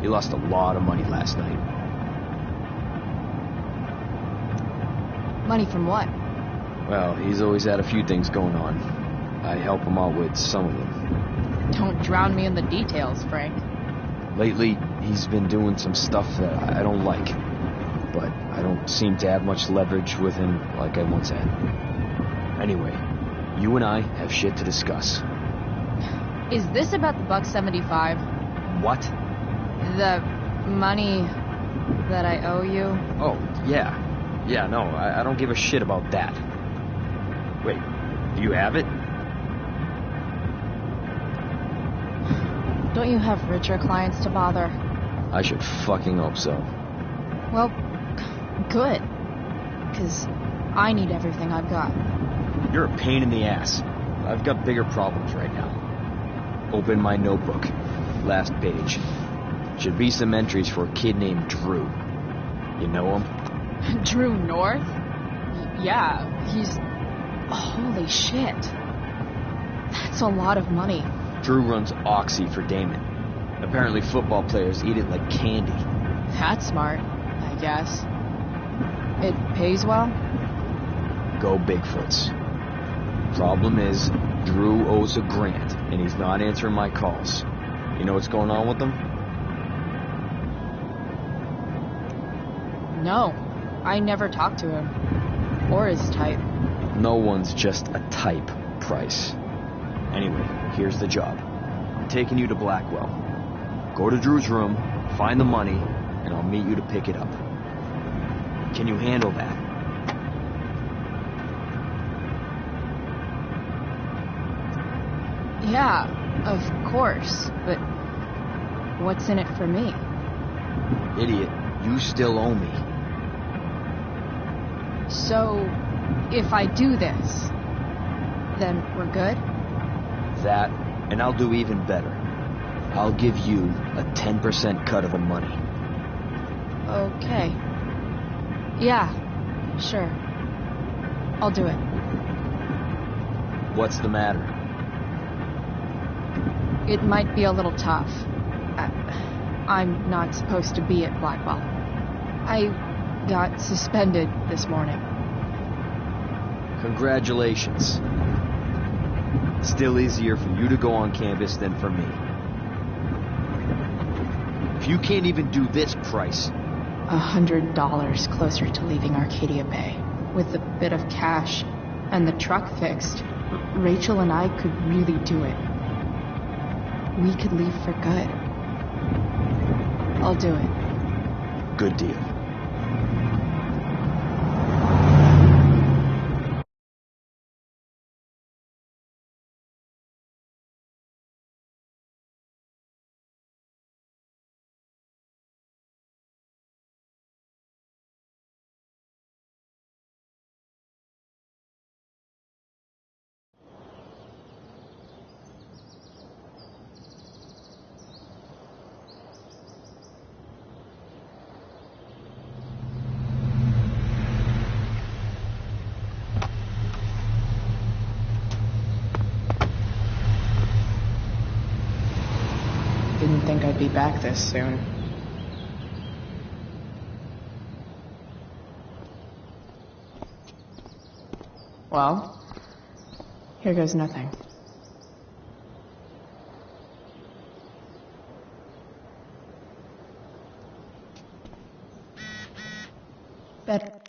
He lost a lot of money last night. Money from what? Well, he's always had a few things going on. I help him out with some of them. Don't drown me in the details, Frank. Lately, he's been doing some stuff that I don't like. But I don't seem to have much leverage with him like I once had. Anyway, you and I have shit to discuss. Is this about the $1.75? What? The money that I owe you? Oh, yeah. Yeah, no, I don't give a shit about that. Wait, do you have it? Don't you have richer clients to bother? I should fucking hope so. Well, good. 'Cause I need everything I've got. You're a pain in the ass. I've got bigger problems right now. Open my notebook. Last page. Should be some entries for a kid named Drew. You know him? Drew North? Yeah, he's... Holy shit. That's a lot of money. Drew runs Oxy for Damon. Apparently football players eat it like candy. That's smart, I guess. It pays well? Go Bigfoots. Problem is, Drew owes a grant, and he's not answering my calls. You know what's going on with him? No, I never talked to him. Or his type. No one's just a type, Price. Anyway, here's the job. I'm taking you to Blackwell. Go to Drew's room, find the money, and I'll meet you to pick it up. Can you handle that? Yeah, of course, but what's in it for me? Idiot, you still owe me. So, if I do this, then we're good? That, and I'll do even better. I'll give you a 10% cut of the money. Okay. Yeah, sure. I'll do it. What's the matter? It might be a little tough. I'm not supposed to be at Blackwell. I got suspended this morning. Congratulations. Still easier for you to go on campus than for me. If you can't even do this, Price... $100 closer to leaving Arcadia Bay. With a bit of cash and the truck fixed, Rachel and I could really do it. We could leave for good. I'll do it. Good deal. Didn't think I'd be back this soon. Well, here goes nothing. Bed.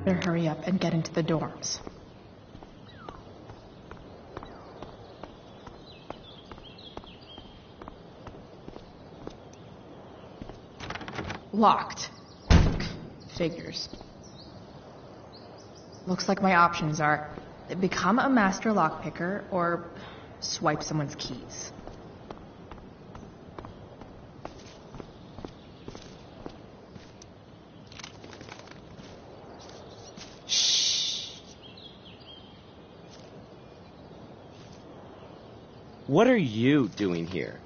Better hurry up and get into the dorms. Locked. Figures. Looks like my options are become a master lockpicker or swipe someone's keys. What are you doing here?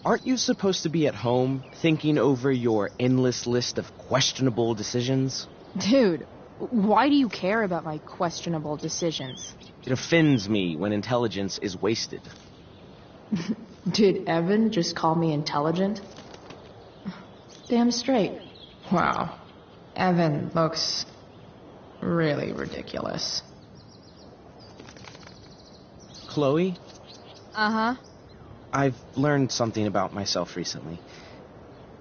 Aren't you supposed to be at home, thinking over your endless list of questionable decisions? Dude, Why do you care about my questionable decisions? It offends me when intelligence is wasted. Did Evan just call me intelligent? Damn straight. Wow. Evan looks really ridiculous. Chloe? Uh-huh. I've learned something about myself recently.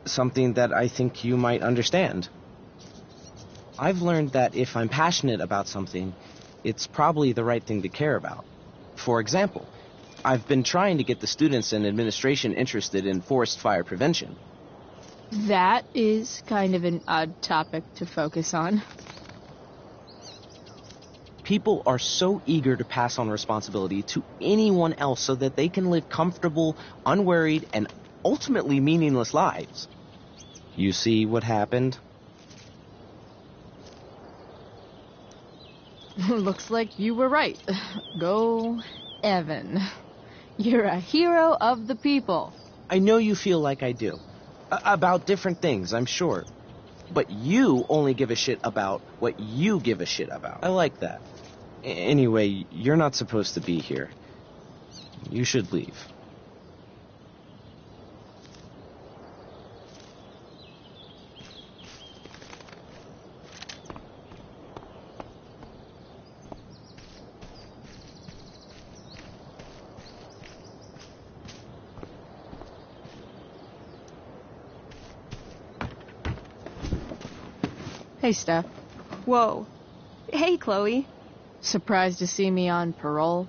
Something that I think you might understand. I've learned that if I'm passionate about something, it's probably the right thing to care about. For example, I've been trying to get the students and administration interested in forest fire prevention. That is kind of an odd topic to focus on. People are so eager to pass on responsibility to anyone else so that they can live comfortable, unworried, and ultimately meaningless lives. You see what happened? Looks like you were right. Go, Evan. You're a hero of the people. I know you feel like I do. About different things, I'm sure. But you only give a shit about what you give a shit about. I like that. Anyway, you're not supposed to be here. You should leave. Hey, Steph. Whoa. Hey, Chloe. Surprised to see me on parole?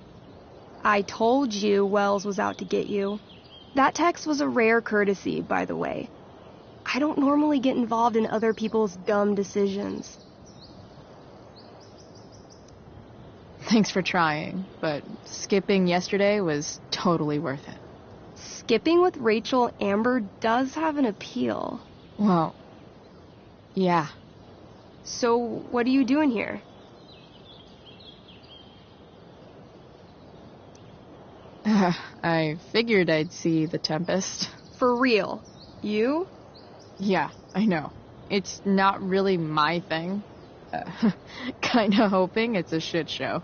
I told you Wells was out to get you. That text was a rare courtesy, by the way. I don't normally get involved in other people's dumb decisions. Thanks for trying, but skipping yesterday was totally worth it. Skipping with Rachel Amber does have an appeal. Well, yeah. So, what are you doing here? I figured I'd see the Tempest. For real? You? Yeah, I know. It's not really my thing. Kinda hoping it's a shit show.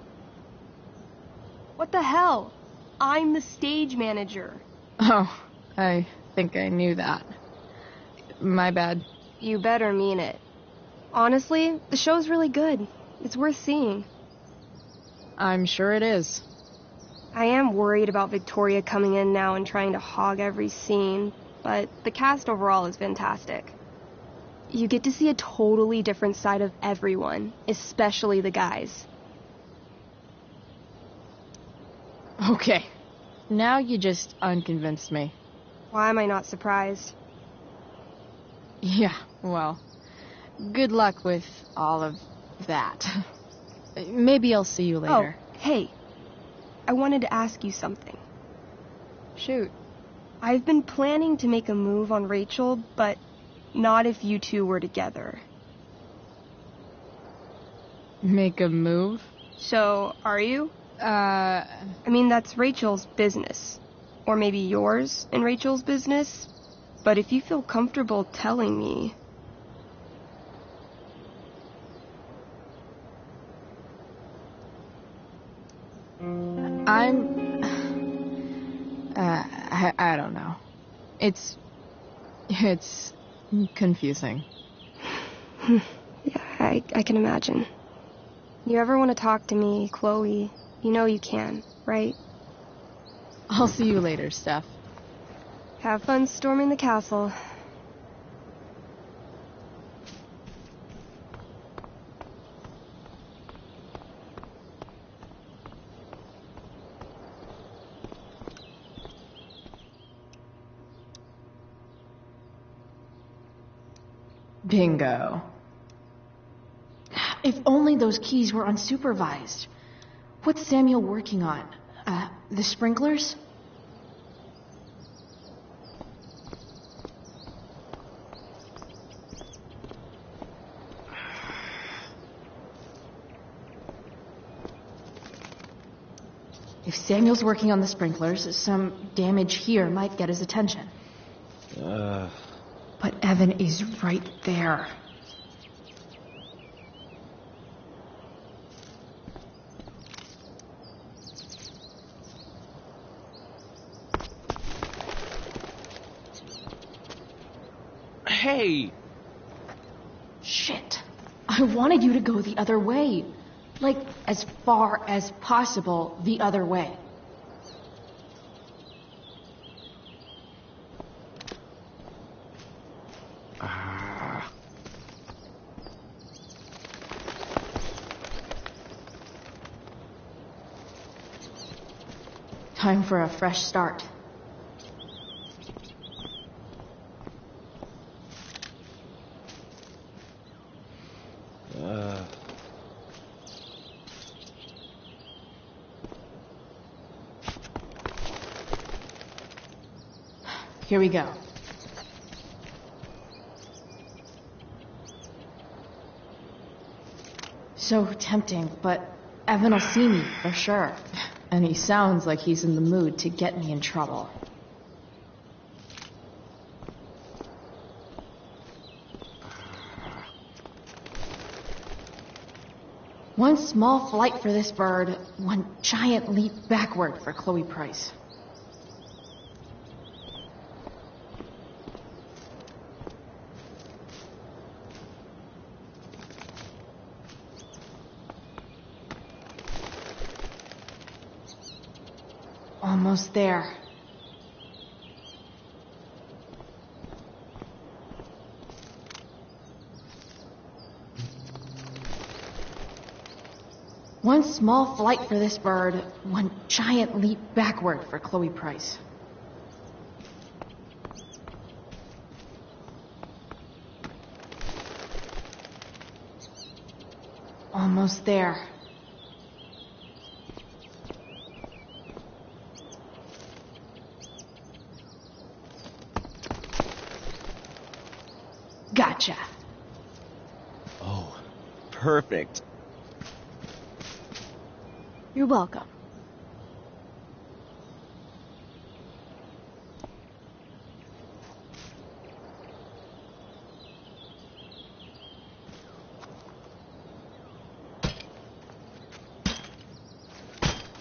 What the hell? I'm the stage manager. Oh, I think I knew that. My bad. You better mean it. Honestly, the show's really good. It's worth seeing. I'm sure it is. I am worried about Victoria coming in now and trying to hog every scene, but the cast overall is fantastic. You get to see a totally different side of everyone, especially the guys. Okay. Now you just unconvinced me. Why am I not surprised? Yeah, well, good luck with all of that. Maybe I'll see you later. Oh, hey. I wanted to ask you something. Shoot. I've been planning to make a move on Rachel, but not if you two were together. Make a move? So, are you? I mean, that's Rachel's business. Or maybe yours and Rachel's business. But if you feel comfortable telling me... I don't know. It's confusing. Yeah, I can imagine. You ever want to talk to me, Chloe, you know you can, right? I'll see you later, Steph. Have fun storming the castle. Bingo. If only those keys were unsupervised. What's Samuel working on? The sprinklers? If Samuel's working on the sprinklers, some damage here might get his attention. But Evan is right there. Hey! Shit. I wanted you to go the other way. Like, as far as possible the other way. Time for a fresh start. Here we go. So tempting, but Evan will see me, for sure. And he sounds like he's in the mood to get me in trouble. One small flight for this bird, one giant leap backward for Chloe Price. Almost there. One small flight for this bird, one giant leap backward for Chloe Price. Almost there. Gotcha. Oh, perfect. You're welcome.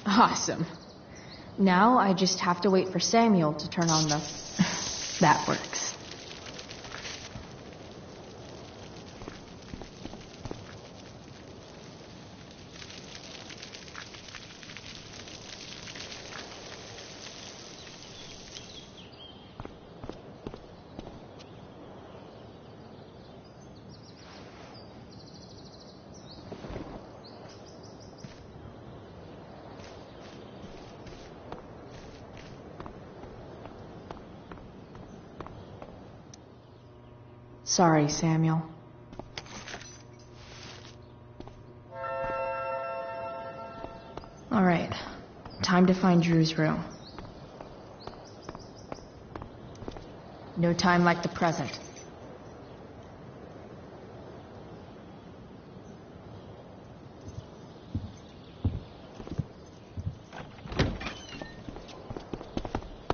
Awesome. Now I just have to wait for Samuel to turn on the... That works. Sorry, Samuel. All right, time to find Drew's room. No time like the present.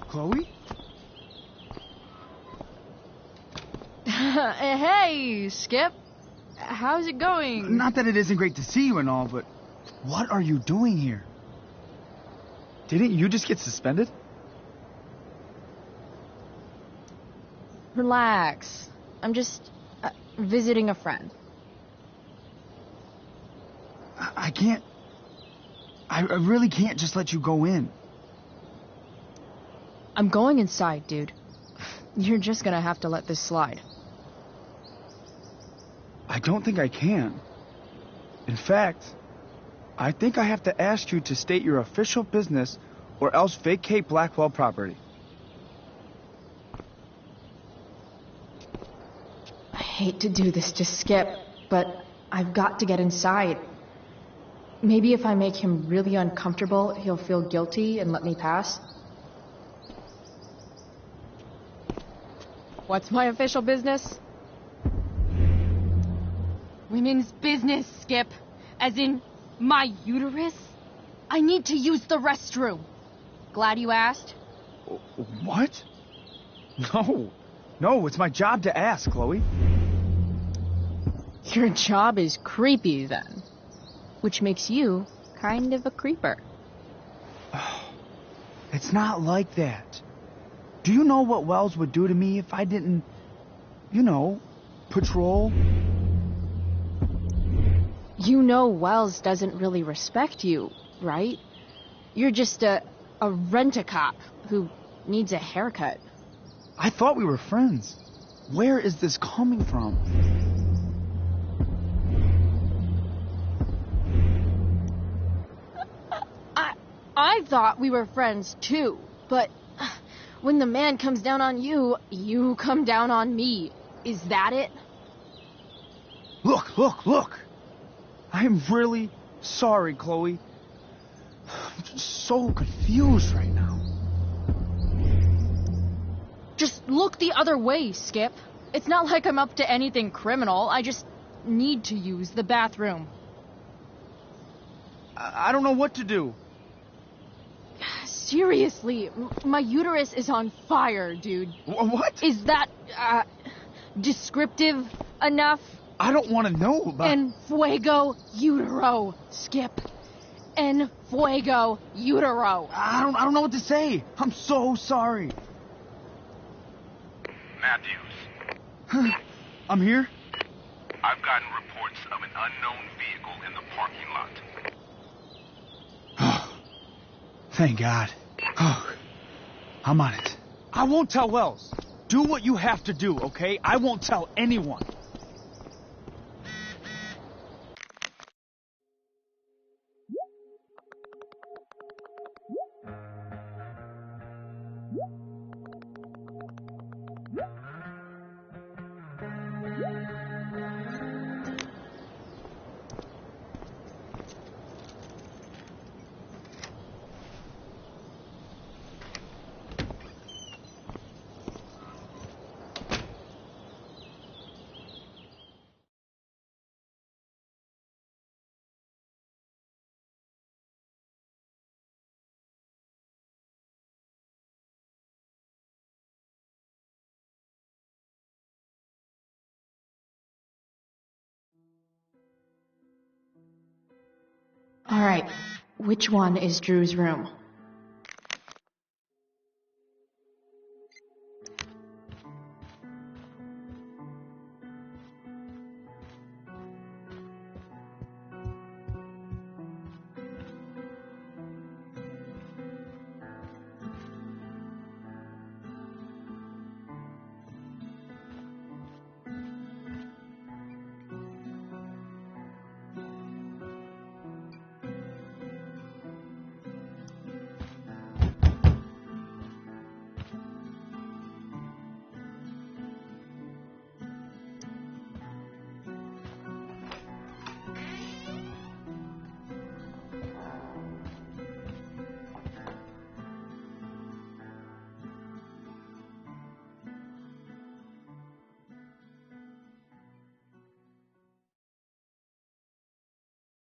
Chloe? Hey, Skip. How's it going? Not that it isn't great to see you and all, but what are you doing here? Didn't you just get suspended? Relax. I'm just visiting a friend. I can't... I really can't just let you go in. I'm going inside, dude. You're just gonna have to let this slide. I don't think I can. In fact, I think I have to ask you to state your official business or else vacate Blackwell property. I hate to do this to Skip, but I've got to get inside. Maybe if I make him really uncomfortable, he'll feel guilty and let me pass. What's my official business? Women's business, Skip. As in, my uterus? I need to use the restroom. Glad you asked? What? No, it's my job to ask, Chloe. Your job is creepy, then. Which makes you kind of a creeper. It's not like that. Do you know what Wells would do to me if I didn't You know, patrol. You know Wells doesn't really respect you, right? You're just a rent-a-cop who needs a haircut. I thought we were friends. Where is this coming from? I thought we were friends too, but when the man comes down on you, you come down on me. Is that it? Look! I'm really sorry, Chloe. I'm just so confused right now. Just look the other way, Skip. It's not like I'm up to anything criminal. I just need to use the bathroom. I don't know what to do. Seriously, my uterus is on fire, dude. What? Is that, descriptive enough? I don't want to know about... En fuego utero, Skip. En fuego utero. I don't know what to say. I'm so sorry. Matthews. I'm here? I've gotten reports of an unknown vehicle in the parking lot. Thank God. I'm on it. I won't tell Wells. Do what you have to do, okay? I won't tell anyone. All right, which one is Drew's room?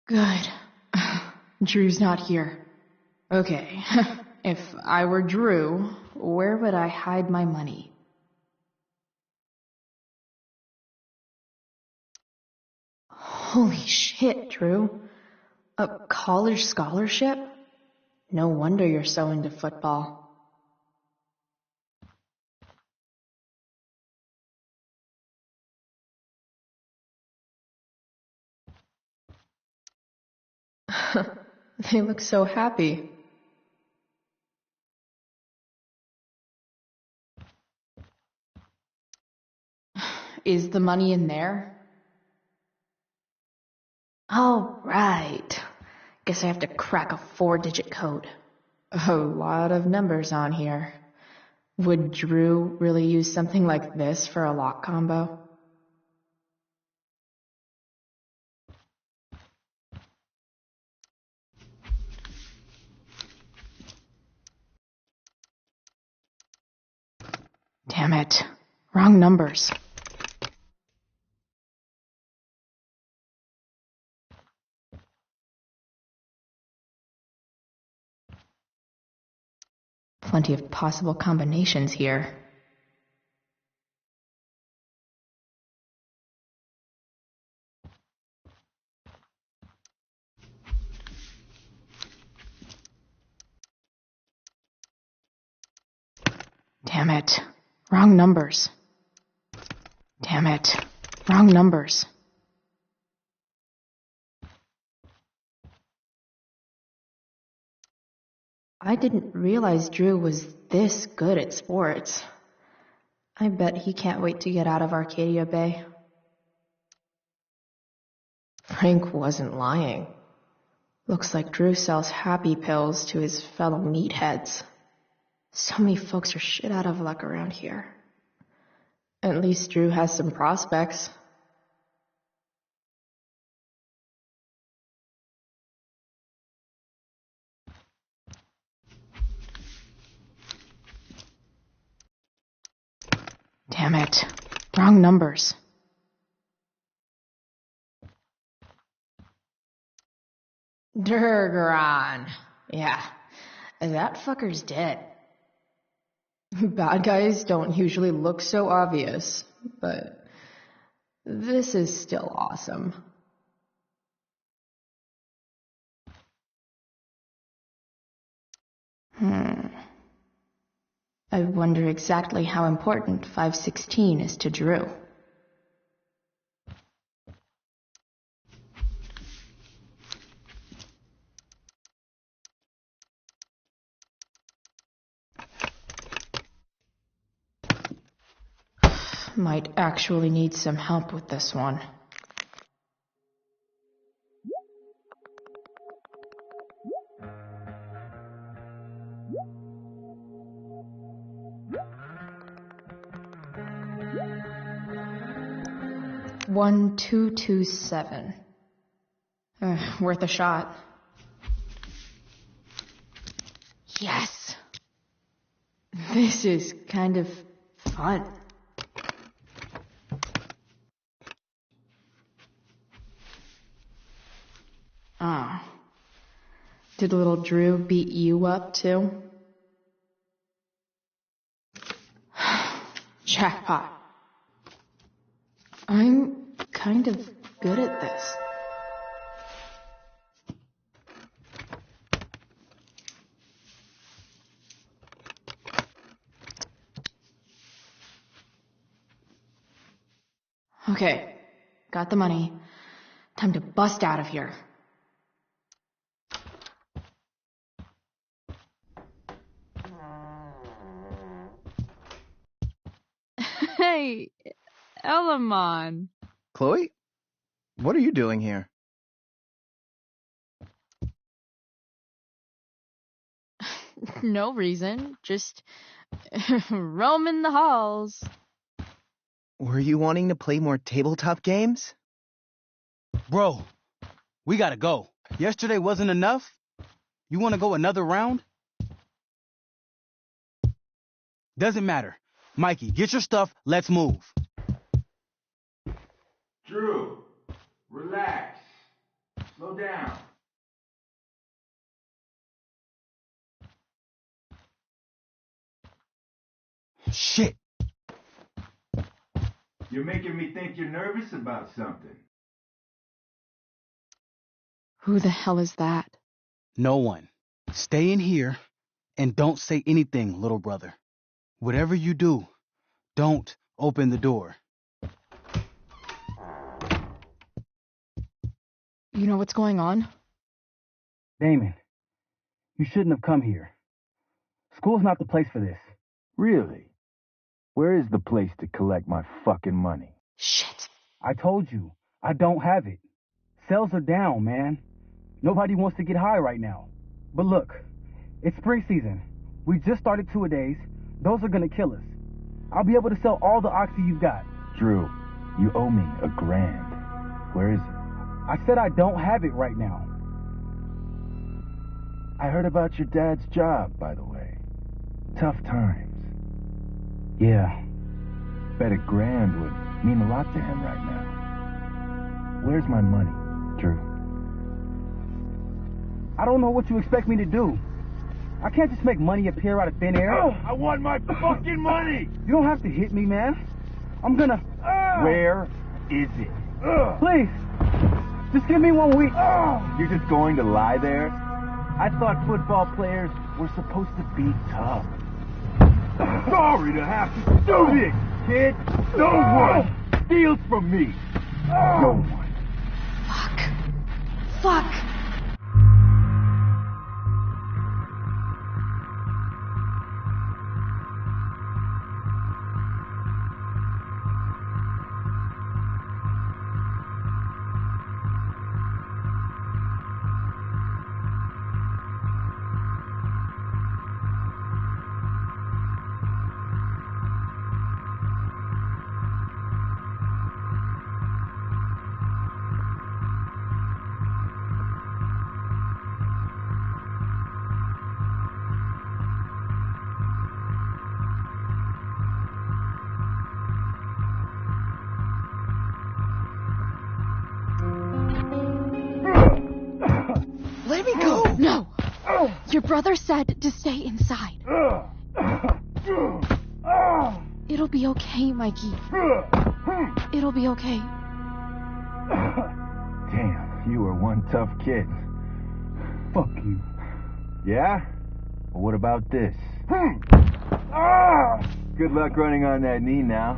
Good. Drew's not here. Okay. If I were Drew, where would I hide my money? Holy shit, Drew. A college scholarship? No wonder you're so into football. They look so happy. Is the money in there? Oh, right. Guess I have to crack a 4-digit code. A lot of numbers on here. Would Drew really use something like this for a lock combo? Damn it. Wrong numbers. Plenty of possible combinations here. Damn it. Wrong numbers. Damn it. Wrong numbers. I didn't realize Drew was this good at sports. I bet he can't wait to get out of Arcadia Bay. Frank wasn't lying. Looks like Drew sells happy pills to his fellow meatheads. So many folks are shit out of luck around here. At least Drew has some prospects. Damn it. Wrong numbers. Durgaron. Yeah, that fucker's dead. Bad guys don't usually look so obvious, but this is still awesome. I wonder exactly how important 516 is to Drew. Might actually need some help with this one. One 227. Worth a shot. Yes! This is kind of fun. Ah. Did little Drew beat you up too? Jackpot. I'm kind of good at this. Okay, got the money. Time to bust out of here. Hey, Elamon. Chloe? What are you doing here? No reason, just roaming the halls. Were you wanting to play more tabletop games? Bro, we gotta go. Yesterday wasn't enough? You wanna go another round? Doesn't matter. Mikey, get your stuff, let's move. Drew, relax. Slow down. Shit. You're making me think you're nervous about something. Who the hell is that? No one. Stay in here and don't say anything, little brother. Whatever you do, don't open the door. You know what's going on? Damon, you shouldn't have come here. School's not the place for this. Really? Where is the place to collect my fucking money? Shit. I told you, I don't have it. Sales are down, man. Nobody wants to get high right now. But look, it's spring season. We just started two-a-days. Those are gonna kill us. I'll be able to sell all the oxy you've got. Drew, you owe me $1,000. Where is it? I said I don't have it right now. I heard about your dad's job, by the way. Tough times. Yeah. Bet $1,000 would mean a lot to him right now. Where's my money, Drew? I don't know what you expect me to do. I can't just make money appear out of thin air. Oh, I want my fucking money! You don't have to hit me, man. I'm gonna... Where is it? Please, just give me 1 week. You're just going to lie there? I thought football players were supposed to be tough. Sorry to have to do this, kid. Don't worry. steals from me? No one. Fuck! Let me go! No! Your brother said to stay inside. It'll be okay, Mikey. It'll be okay. Damn, you were one tough kid. Fuck you. Yeah? Well, what about this? Good luck running on that knee now.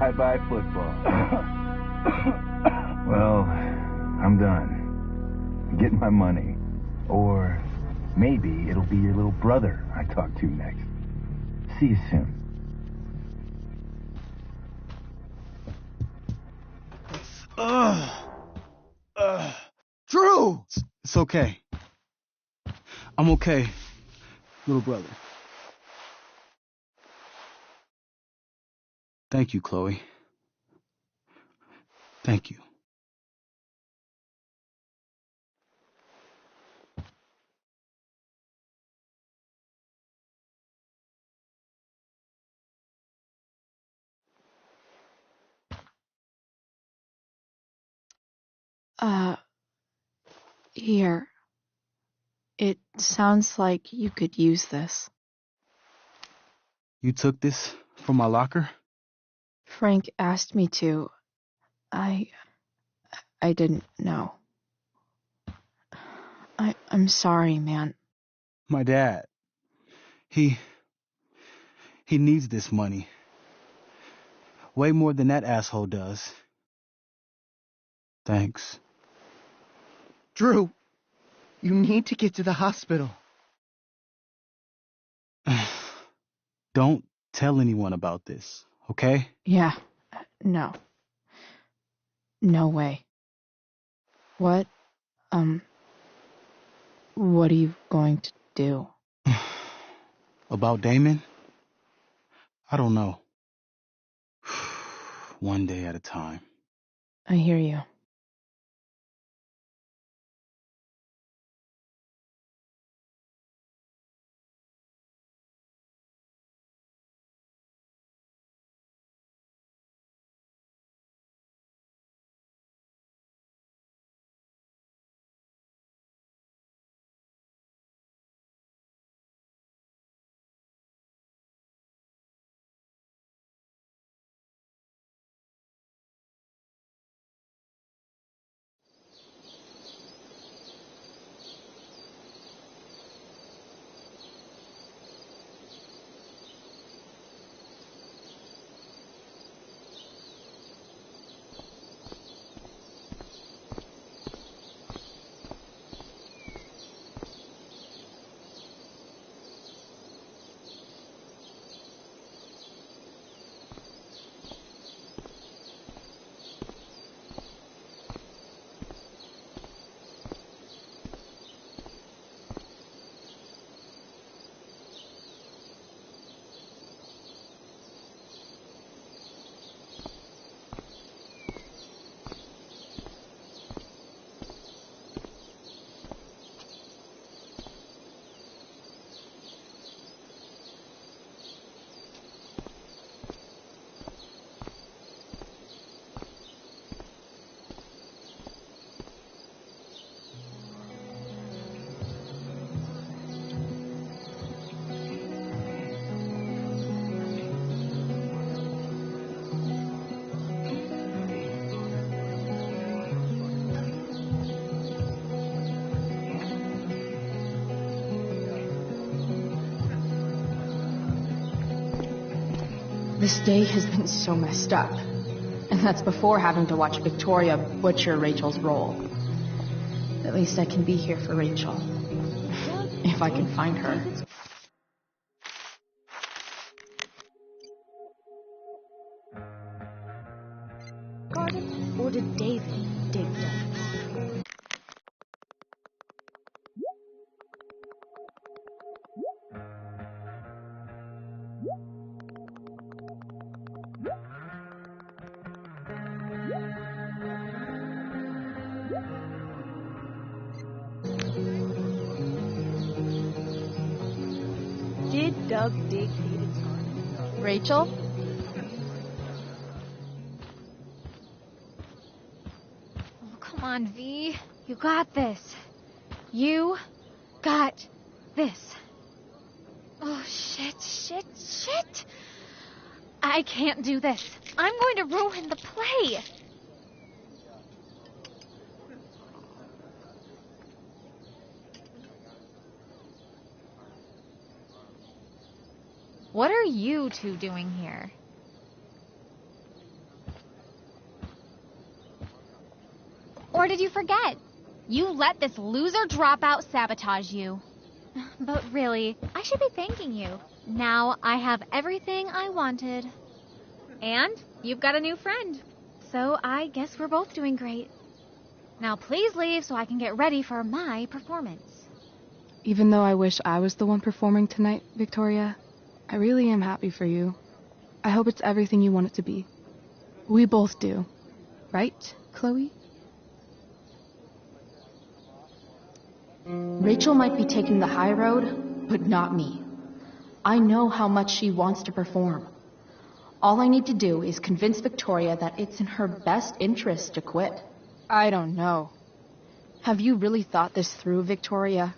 Bye-bye football. Well, I'm done. Get my money. Or maybe it'll be your little brother I talk to next. See you soon. Drew! It's okay. I'm okay, little brother. Thank you, Chloe. Thank you. Here. It sounds like you could use this. You took this from my locker? Frank asked me to. I didn't know. I'm sorry, man. My dad. He needs this money. Way more than that asshole does. Thanks. Drew, you need to get to the hospital. Don't tell anyone about this, okay? Yeah. No. No way. What are you going to do? About Damon? I don't know. One day at a time. I hear you. This day has been so messed up. And that's before having to watch Victoria butcher Rachel's role. At least I can be here for Rachel. If I can find her. Garden, or did David dig them? Did Doug dig David's garden? Rachel? Oh, come on, V. You got this. You got this. Oh, shit. I can't do this. I'm going to ruin the play. What are you two doing here? Or did you forget? You let this loser dropout sabotage you. But really, I should be thanking you. Now I have everything I wanted. And you've got a new friend. So I guess we're both doing great. Now please leave so I can get ready for my performance. Even though I wish I was the one performing tonight, Victoria, I really am happy for you. I hope it's everything you want it to be. We both do. Right, Chloe? Rachel might be taking the high road, but not me. I know how much she wants to perform. All I need to do is convince Victoria that it's in her best interest to quit. I don't know. Have you really thought this through, Victoria?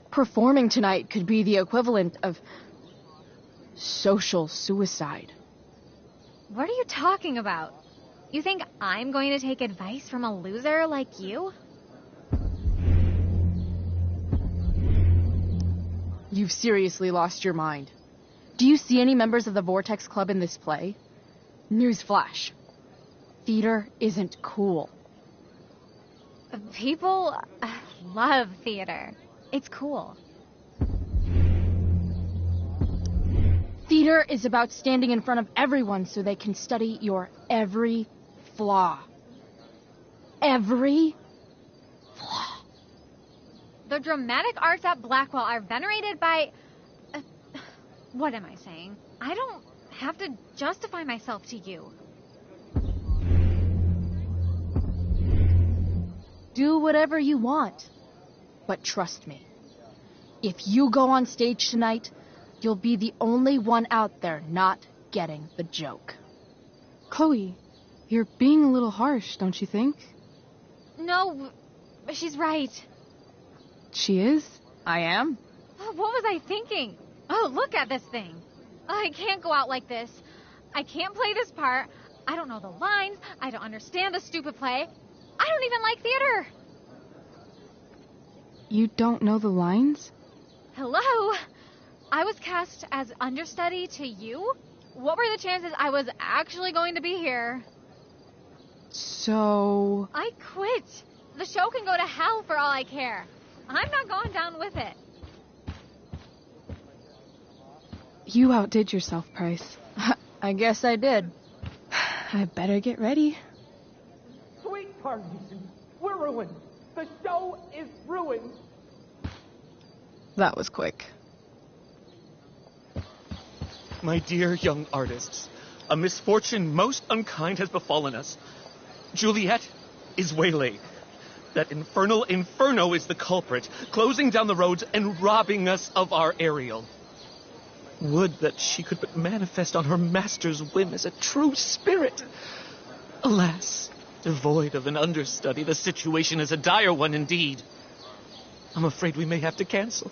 Performing tonight could be the equivalent of social suicide. What are you talking about? You think I'm going to take advice from a loser like you? You've seriously lost your mind. Do you see any members of the Vortex Club in this play? Newsflash. Theater isn't cool. People love theater. It's cool. Theater is about standing in front of everyone so they can study your every flaw. Every flaw. The dramatic arts at Blackwell are venerated by... what am I saying? I don't have to justify myself to you. Do whatever you want. But trust me, if you go on stage tonight, you'll be the only one out there not getting the joke. Chloe, you're being a little harsh, don't you think? No, she's right. She is? I am. What was I thinking? Oh, look at this thing. I can't go out like this. I can't play this part. I don't know the lines. I don't understand the stupid play. I don't even like theater. You don't know the lines? Hello? I was cast as understudy to you? What were the chances I was actually going to be here? So... I quit. The show can go to hell for all I care. I'm not going down with it. You outdid yourself, Price. I guess I did. I better get ready. Sweetheart, we're ruined. The show is ruined. That was quick. My dear young artists, a misfortune most unkind has befallen us. Juliet is waylaid. That infernal Inferno is the culprit, closing down the roads and robbing us of our Ariel. Would that she could but manifest on her master's whim as a true spirit. Alas, devoid of an understudy, the situation is a dire one indeed. I'm afraid we may have to cancel.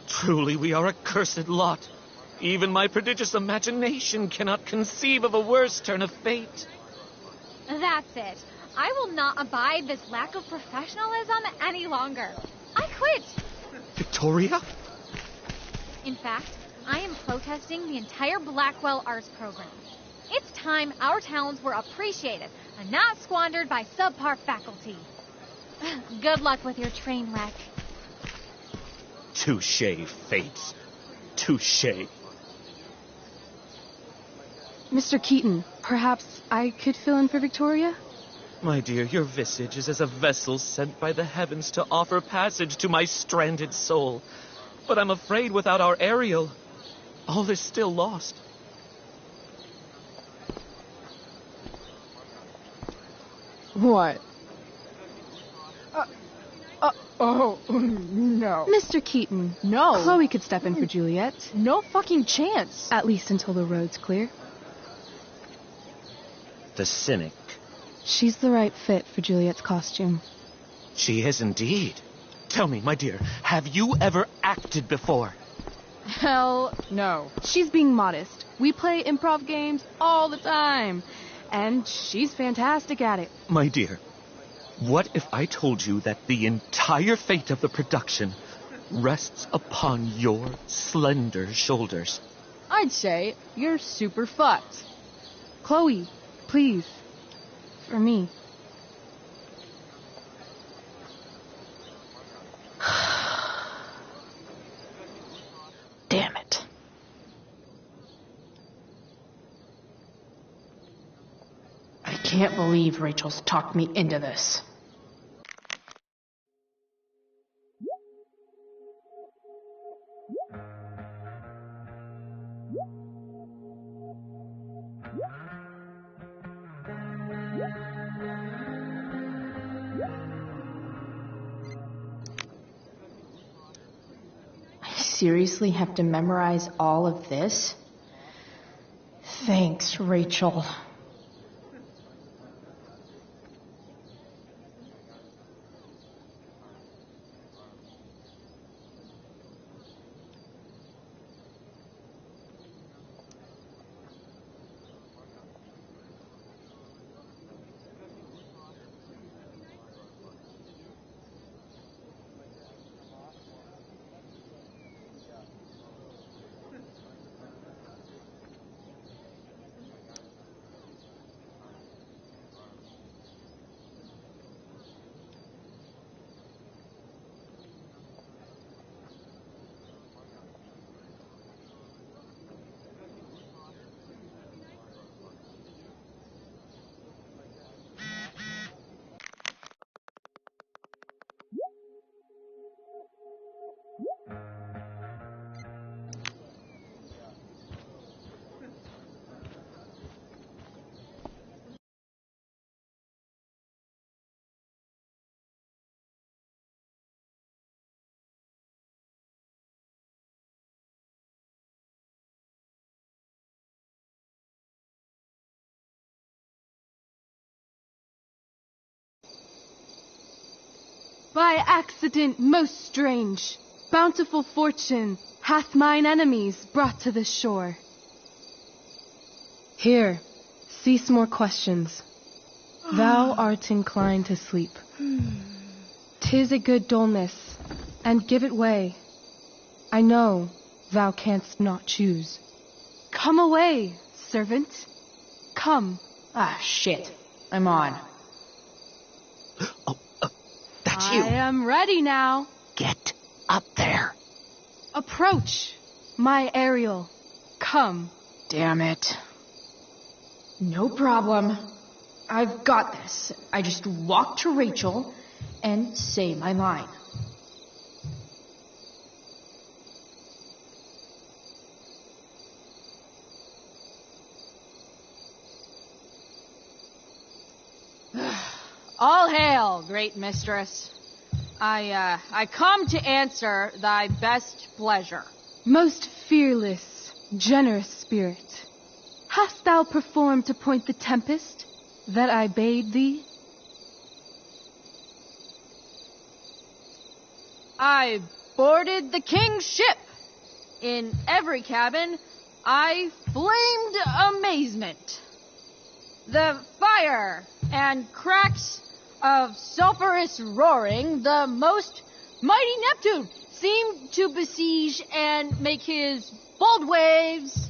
Truly, we are a cursed lot. Even my prodigious imagination cannot conceive of a worse turn of fate. That's it. I will not abide this lack of professionalism any longer. I quit. Victoria? In fact, I am protesting the entire Blackwell Arts program. It's time our talents were appreciated and not squandered by subpar faculty. Good luck with your train wreck. Touché, Fates. Touché. Mr. Keaton, perhaps I could fill in for Victoria? My dear, your visage is as a vessel sent by the heavens to offer passage to my stranded soul. But I'm afraid without our Ariel, all is still lost. What? Oh, no. Mr. Keaton. No. Chloe could step in for Juliet. No fucking chance. At least until the road's clear. The cynic. She's the right fit for Juliet's costume. She is indeed. Tell me, my dear, have you ever acted before? Hell no. She's being modest. We play improv games all the time. And she's fantastic at it. My dear, what if I told you that the entire fate of the production rests upon your slender shoulders? I'd say you're super fucked. Chloe, please. For me. Damn it. I can't believe Rachel's talked me into this. I seriously have to memorize all of this? Thanks, Rachel. By accident most strange, bountiful fortune hath mine enemies brought to this shore. Here, cease more questions. Thou art inclined to sleep. 'Tis a good dullness, and give it way. I know thou canst not choose. Come away, servant. Come. Ah, shit. I'm on. That's you. I am ready now. Get up there. Approach, my Ariel. Come. Damn it. No problem. I've got this. I just walk to Rachel and say my line. All hail, great mistress. I come to answer thy best pleasure. Most fearless, generous spirit, hast thou performed to point the tempest that I bade thee? I boarded the king's ship. In every cabin, I flamed amazement. The fire and cracks of sulphurous roaring, the most mighty Neptune seemed to besiege and make his bold waves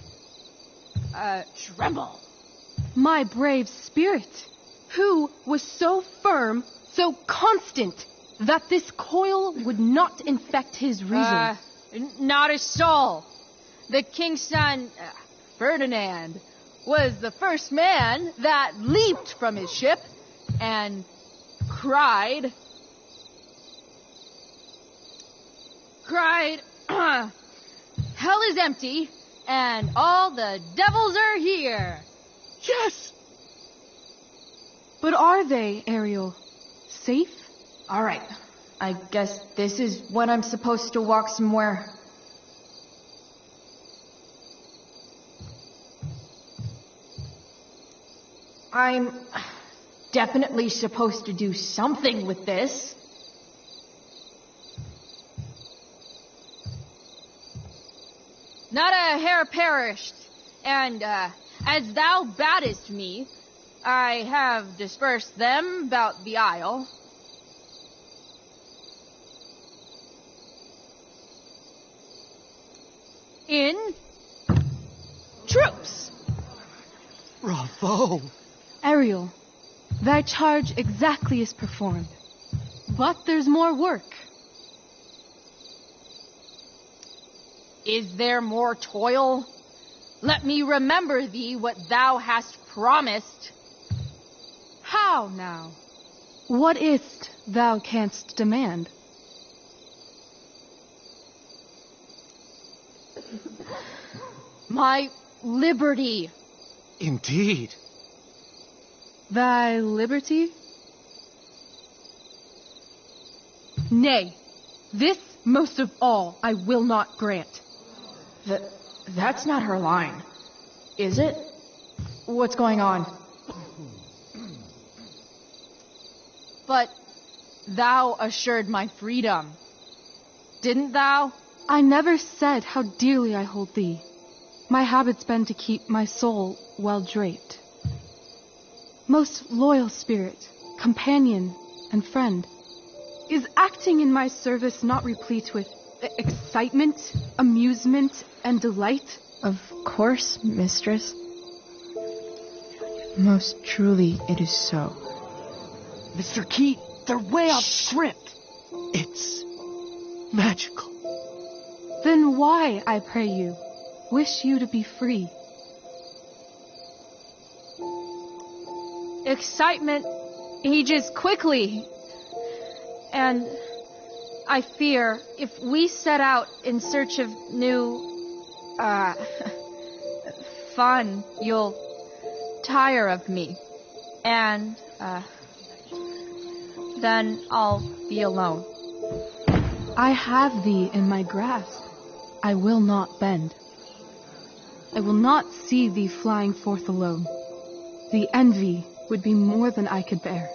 tremble. My brave spirit, who was so firm, so constant, that this coil would not infect his reason. Not a soul. The king's son, Ferdinand, was the first man that leaped from his ship and cried, hell is empty and all the devils are here. Yes! But are they, Ariel? Safe? All right. I guess this is when I'm supposed to walk somewhere. I'm definitely supposed to do something with this. Not a hair perished, and as thou badest me, I have dispersed them about the isle. In troops. Bravo! Ariel, thy charge exactly is performed. But there's more work. Is there more toil? Let me remember thee what thou hast promised. How now? What is't thou canst demand? My liberty. Indeed. Thy liberty? Nay, this most of all I will not grant. That's not her line, is it? What's going on? But thou assured my freedom, didn't thou? I never said how dearly I hold thee. My habit's been to keep my soul well draped. Most loyal spirit, companion, and friend, is acting in my service not replete with excitement, amusement, and delight? Of course, mistress. Most truly it is so. Mr. Keat, they're way off script. It's magical. Then why, I pray you, wish you to be free? Excitement ages quickly. And I fear if we set out in search of new, fun, you'll tire of me. And, then I'll be alone. I have thee in my grasp. I will not bend. I will not see thee flying forth alone. The envy would be more than I could bear.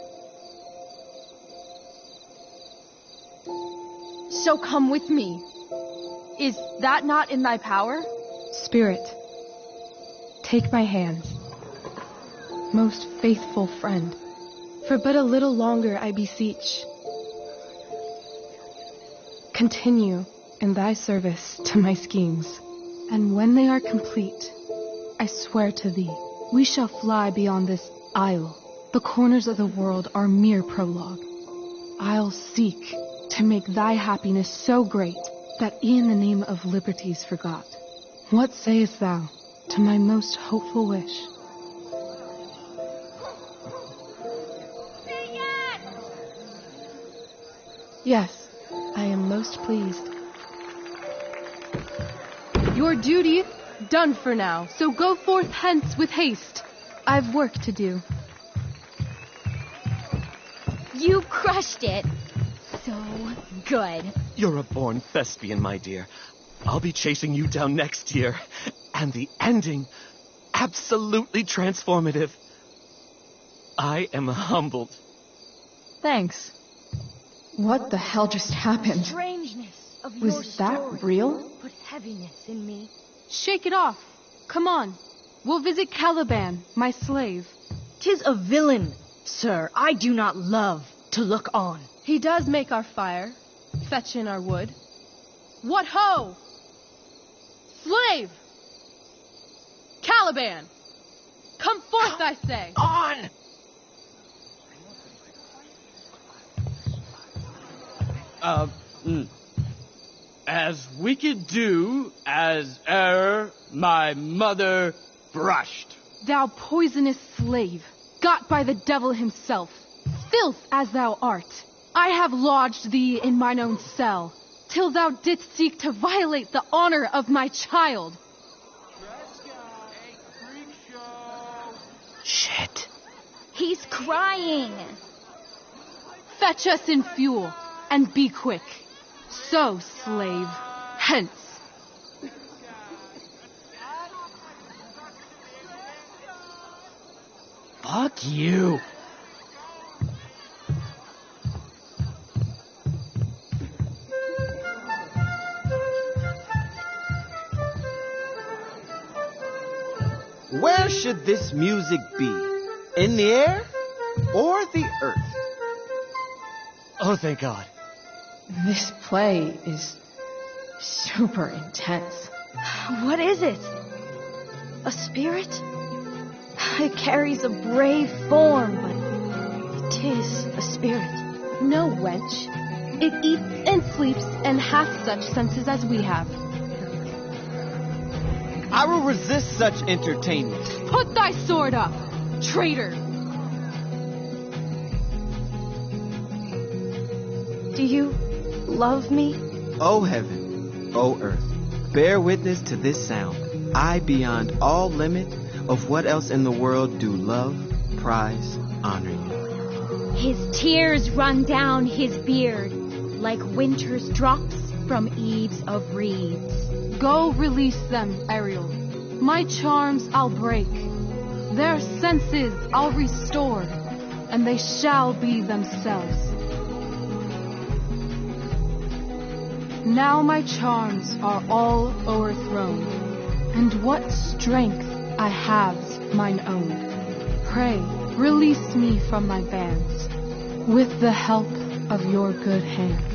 So come with me. Is that not in thy power? Spirit, take my hands. Most faithful friend, for but a little longer I beseech. Continue in thy service to my schemes, and when they are complete, I swear to thee, we shall fly beyond this isle. The corners of the world are mere prologue. I'll seek to make thy happiness so great that e'en the name of liberty's forgot. What sayest thou to my most hopeful wish? Yes, I am most pleased. Your duty done for now, so go forth hence with haste. I've work to do. You crushed it. So good. You're a born thespian, my dear. I'll be chasing you down next year. And the ending, absolutely transformative. I am humbled. Thanks. What the hell just happened? Strangeness of your Was that story real? Put heaviness in me. Shake it off. Come on. We'll visit Caliban, my slave. 'Tis a villain, sir, I do not love to look on. He does make our fire, fetch in our wood. What ho! Slave! Caliban! Come forth, I say! On! As wicked do as e'er my mother brushed. Thou poisonous slave, got by the devil himself, filth as thou art, I have lodged thee in mine own cell, till thou didst seek to violate the honor of my child. Shit. He's crying. Fetch us in fuel, and be quick. So, slave, hence. Fuck you. Where should this music be? In the air or the earth? Oh, thank God. This play is super intense. What is it? A spirit? It carries a brave form, but it is a spirit. No, wench. It eats and sleeps and hath such senses as we have. I will resist such entertainment. Put thy sword up, traitor! Do you love me? O heaven, O earth, bear witness to this sound. I, beyond all limit of what else in the world do love, prize, honor you. His tears run down his beard like winter's drops from eaves of reeds. Go release them, Ariel. My charms I'll break. Their senses I'll restore, and they shall be themselves. Now my charms are all o'erthrown, and what strength I have's mine own. Pray, release me from my bands, with the help of your good hands.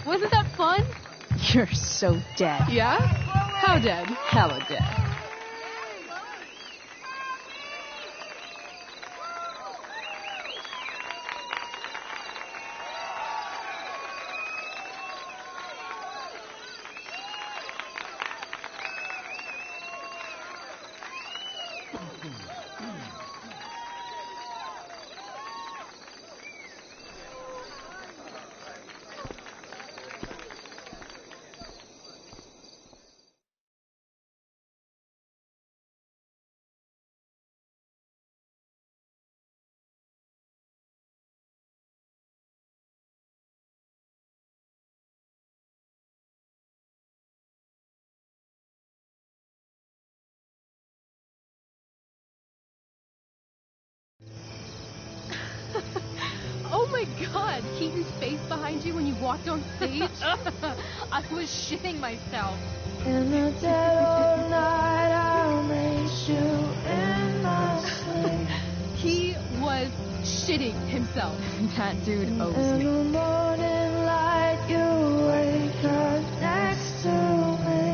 Wasn't that fun? You're so dead. Yeah? How dead? Hella dead. Oh my god, Keaton's face behind you when you walked on stage? I was shitting myself. In the dead of night, I'll make you in my sleep. He was shitting himself. That dude owes In me. the morning light, you wake up next to me.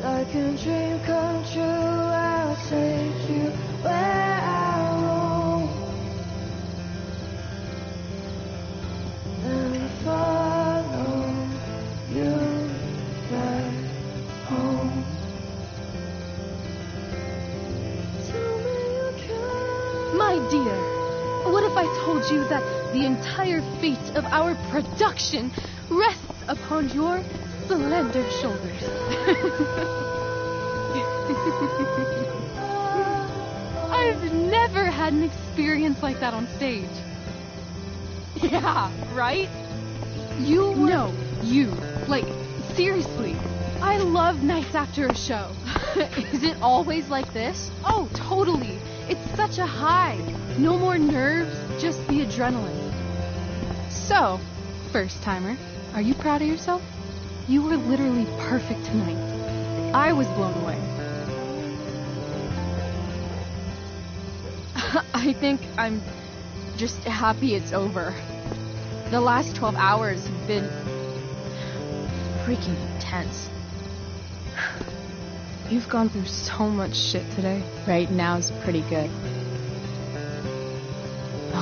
Like a dream come true, I'll take you where I roam. And follow you back home. Tell me you care idea. What if I told you that the entire fate of our production rests upon your slender shoulders? I've never had an experience like that on stage. Yeah, right? You were... No, you. Like, seriously. I love nights after a show. Is it always like this? Oh, totally. It's such a high. No more nerves, just the adrenaline. So, first timer, are you proud of yourself? You were literally perfect tonight. I was blown away. I think I'm just happy it's over. The last 12 hours have been freaking intense. You've gone through so much shit today. Right now's pretty good.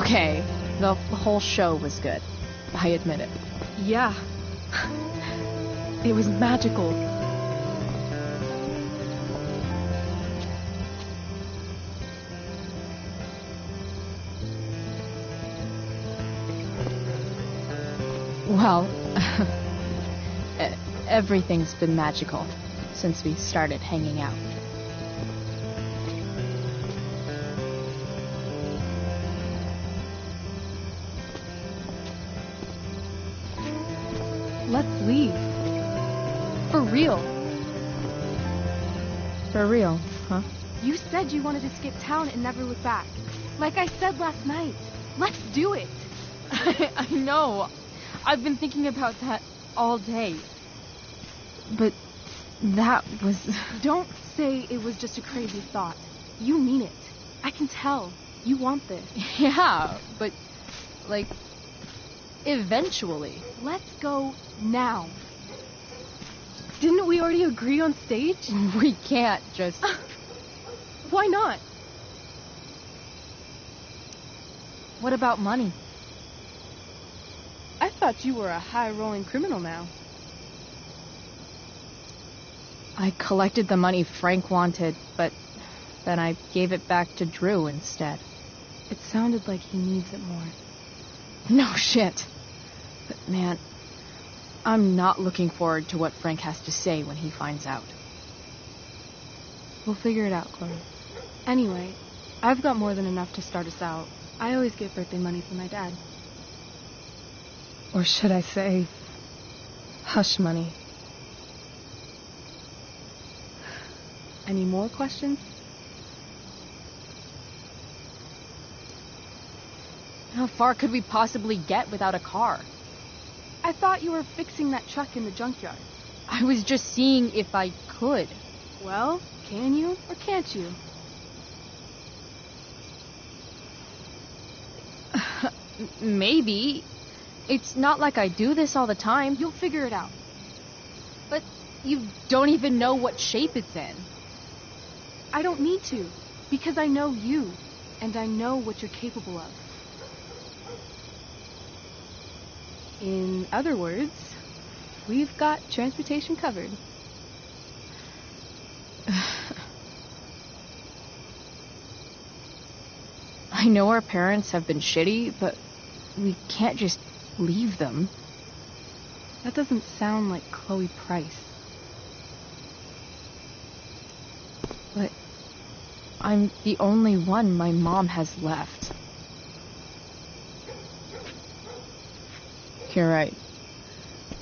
Okay, the whole show was good. I admit it. Yeah. It was magical. Well, everything's been magical since we started hanging out. Let's leave. For real. For real, huh? You said you wanted to skip town and never look back. Like I said last night. Let's do it. I know. I've been thinking about that all day. But that was... Don't say it was just a crazy thought. You mean it. I can tell. You want this. Yeah, but, like, eventually. Let's go now. Didn't we already agree on stage? We can't just... Why not? What about money? I thought you were a high-rolling criminal now. I collected the money Frank wanted, but then I gave it back to Drew instead. It sounded like he needs it more. No shit. But man, I'm not looking forward to what Frank has to say when he finds out. We'll figure it out, Chloe. Anyway, I've got more than enough to start us out. I always get birthday money from my dad. Or should I say, hush money. Any more questions? How far could we possibly get without a car? I thought you were fixing that truck in the junkyard. I was just seeing if I could. Well, can you or can't you? Maybe. It's not like I do this all the time. You'll figure it out. But you don't even know what shape it's in. I don't need to, because I know you, and I know what you're capable of. In other words, we've got transportation covered. I know our parents have been shitty, but we can't just leave them. That doesn't sound like Chloe Price. But I'm the only one my mom has left. You're right.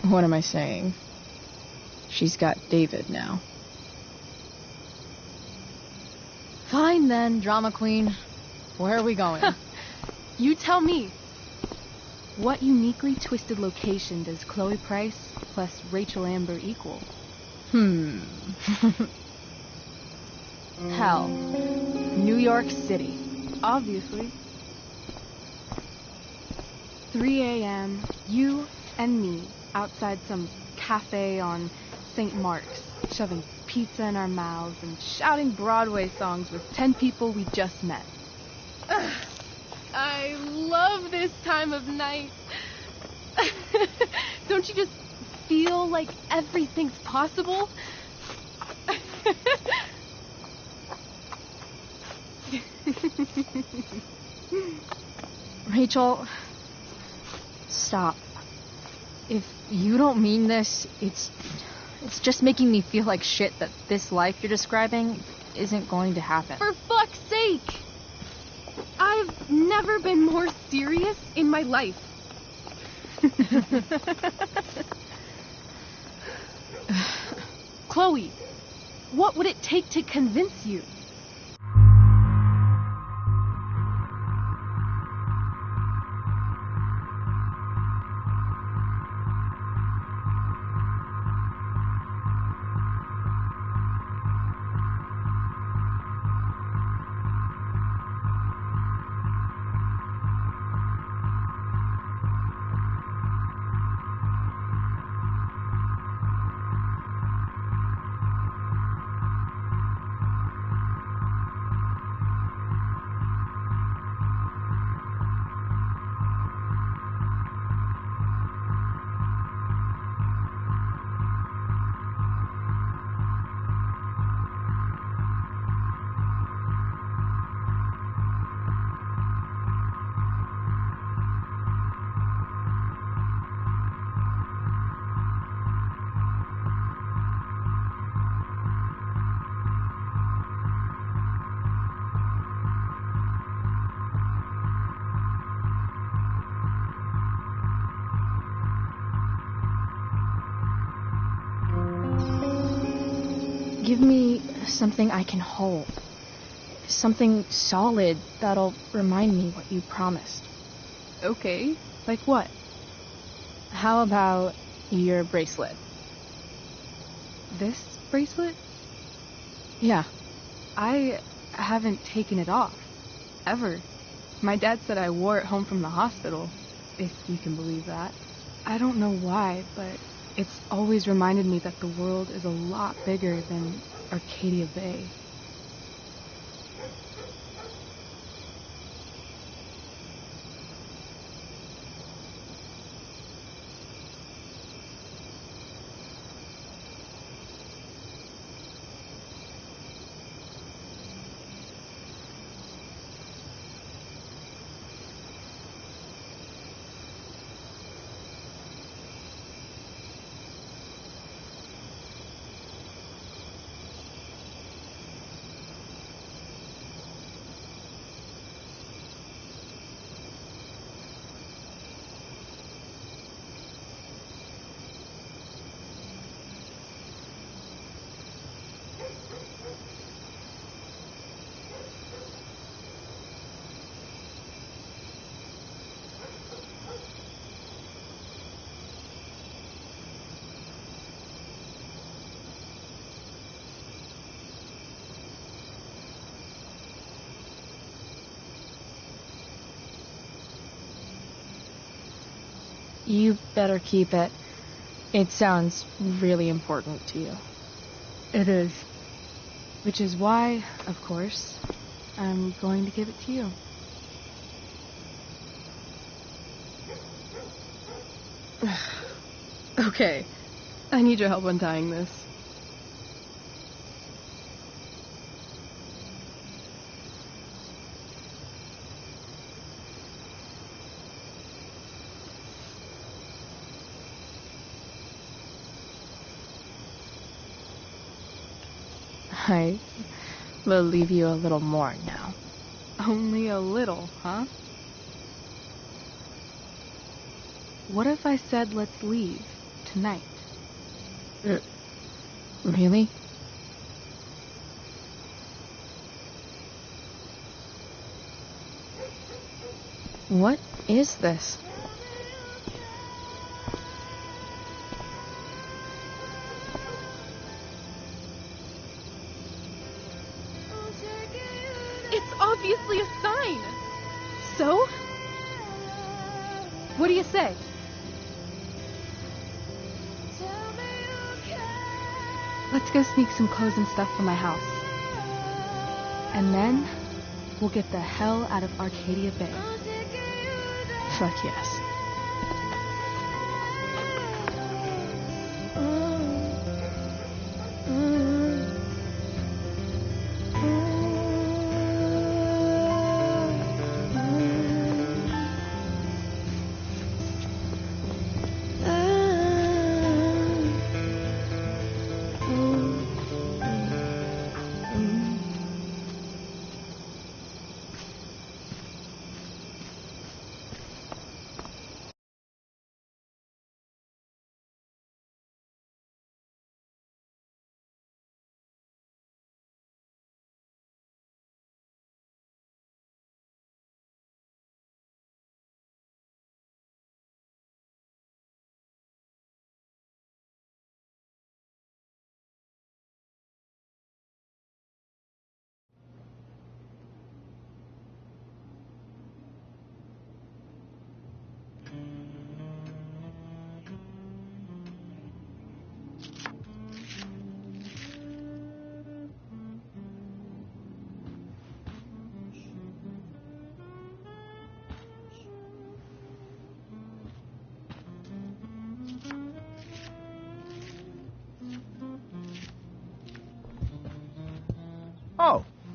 What am I saying? She's got David now. Fine then, drama queen. Where are we going? You tell me. What uniquely twisted location does Chloe Price plus Rachel Amber equal? Hell. New York City. Obviously. 3 a.m., you and me outside some cafe on St. Mark's, shoving pizza in our mouths and shouting Broadway songs with 10 people we just met. I love this time of night. Don't you just feel like everything's possible? Rachel, stop. If you don't mean this, it's just making me feel like shit that this life you're describing isn't going to happen. For fuck's sake! I've never been more serious in my life. Chloe, what would it take to convince you? Give me something I can hold. Something solid that'll remind me what you promised. Okay, like what? How about your bracelet? This bracelet? Yeah. I haven't taken it off. Ever. My dad said I wore it home from the hospital, if you can believe that. I don't know why, but it's always reminded me that the world is a lot bigger than Arcadia Bay. You better keep it. It sounds really important to you. It is. Which is why, of course, I'm going to give it to you. Okay. I need your help untying this. I will leave you a little more now. Only a little, huh? What if I said let's leave tonight? Really? What is this? It's obviously a sign. So? What do you say? Let's go sneak some clothes and stuff from my house. And then, we'll get the hell out of Arcadia Bay. Fuck yes.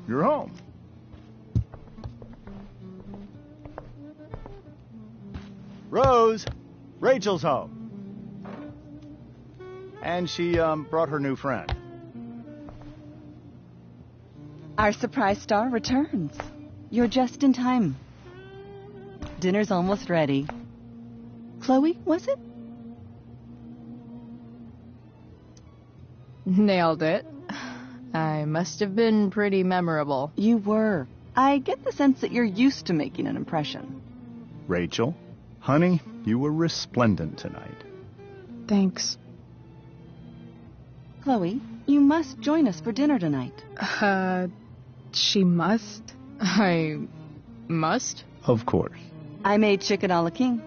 You're home. Rose, Rachel's home. And she, brought her new friend. Our surprise star returns. You're just in time. Dinner's almost ready. Chloe, was it? Nailed it. I must have been pretty memorable. You were. I get the sense that you're used to making an impression. Rachel, honey, you were resplendent tonight. Thanks. Chloe, you must join us for dinner tonight. She must? I must? Of course. I made chicken a la king.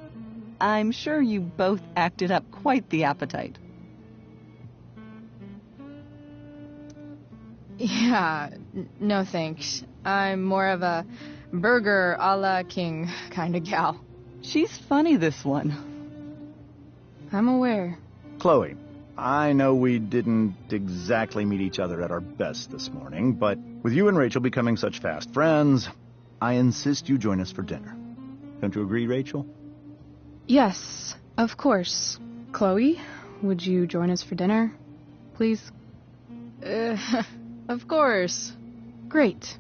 I'm sure you both acted up quite the appetite. Yeah, no thanks. I'm more of a burger a la king kind of gal. She's funny, this one. I'm aware. Chloe, I know we didn't exactly meet each other at our best this morning, but with you and Rachel becoming such fast friends, I insist you join us for dinner. Don't you agree, Rachel? Yes, of course. Chloe, would you join us for dinner, please? Of course. Great.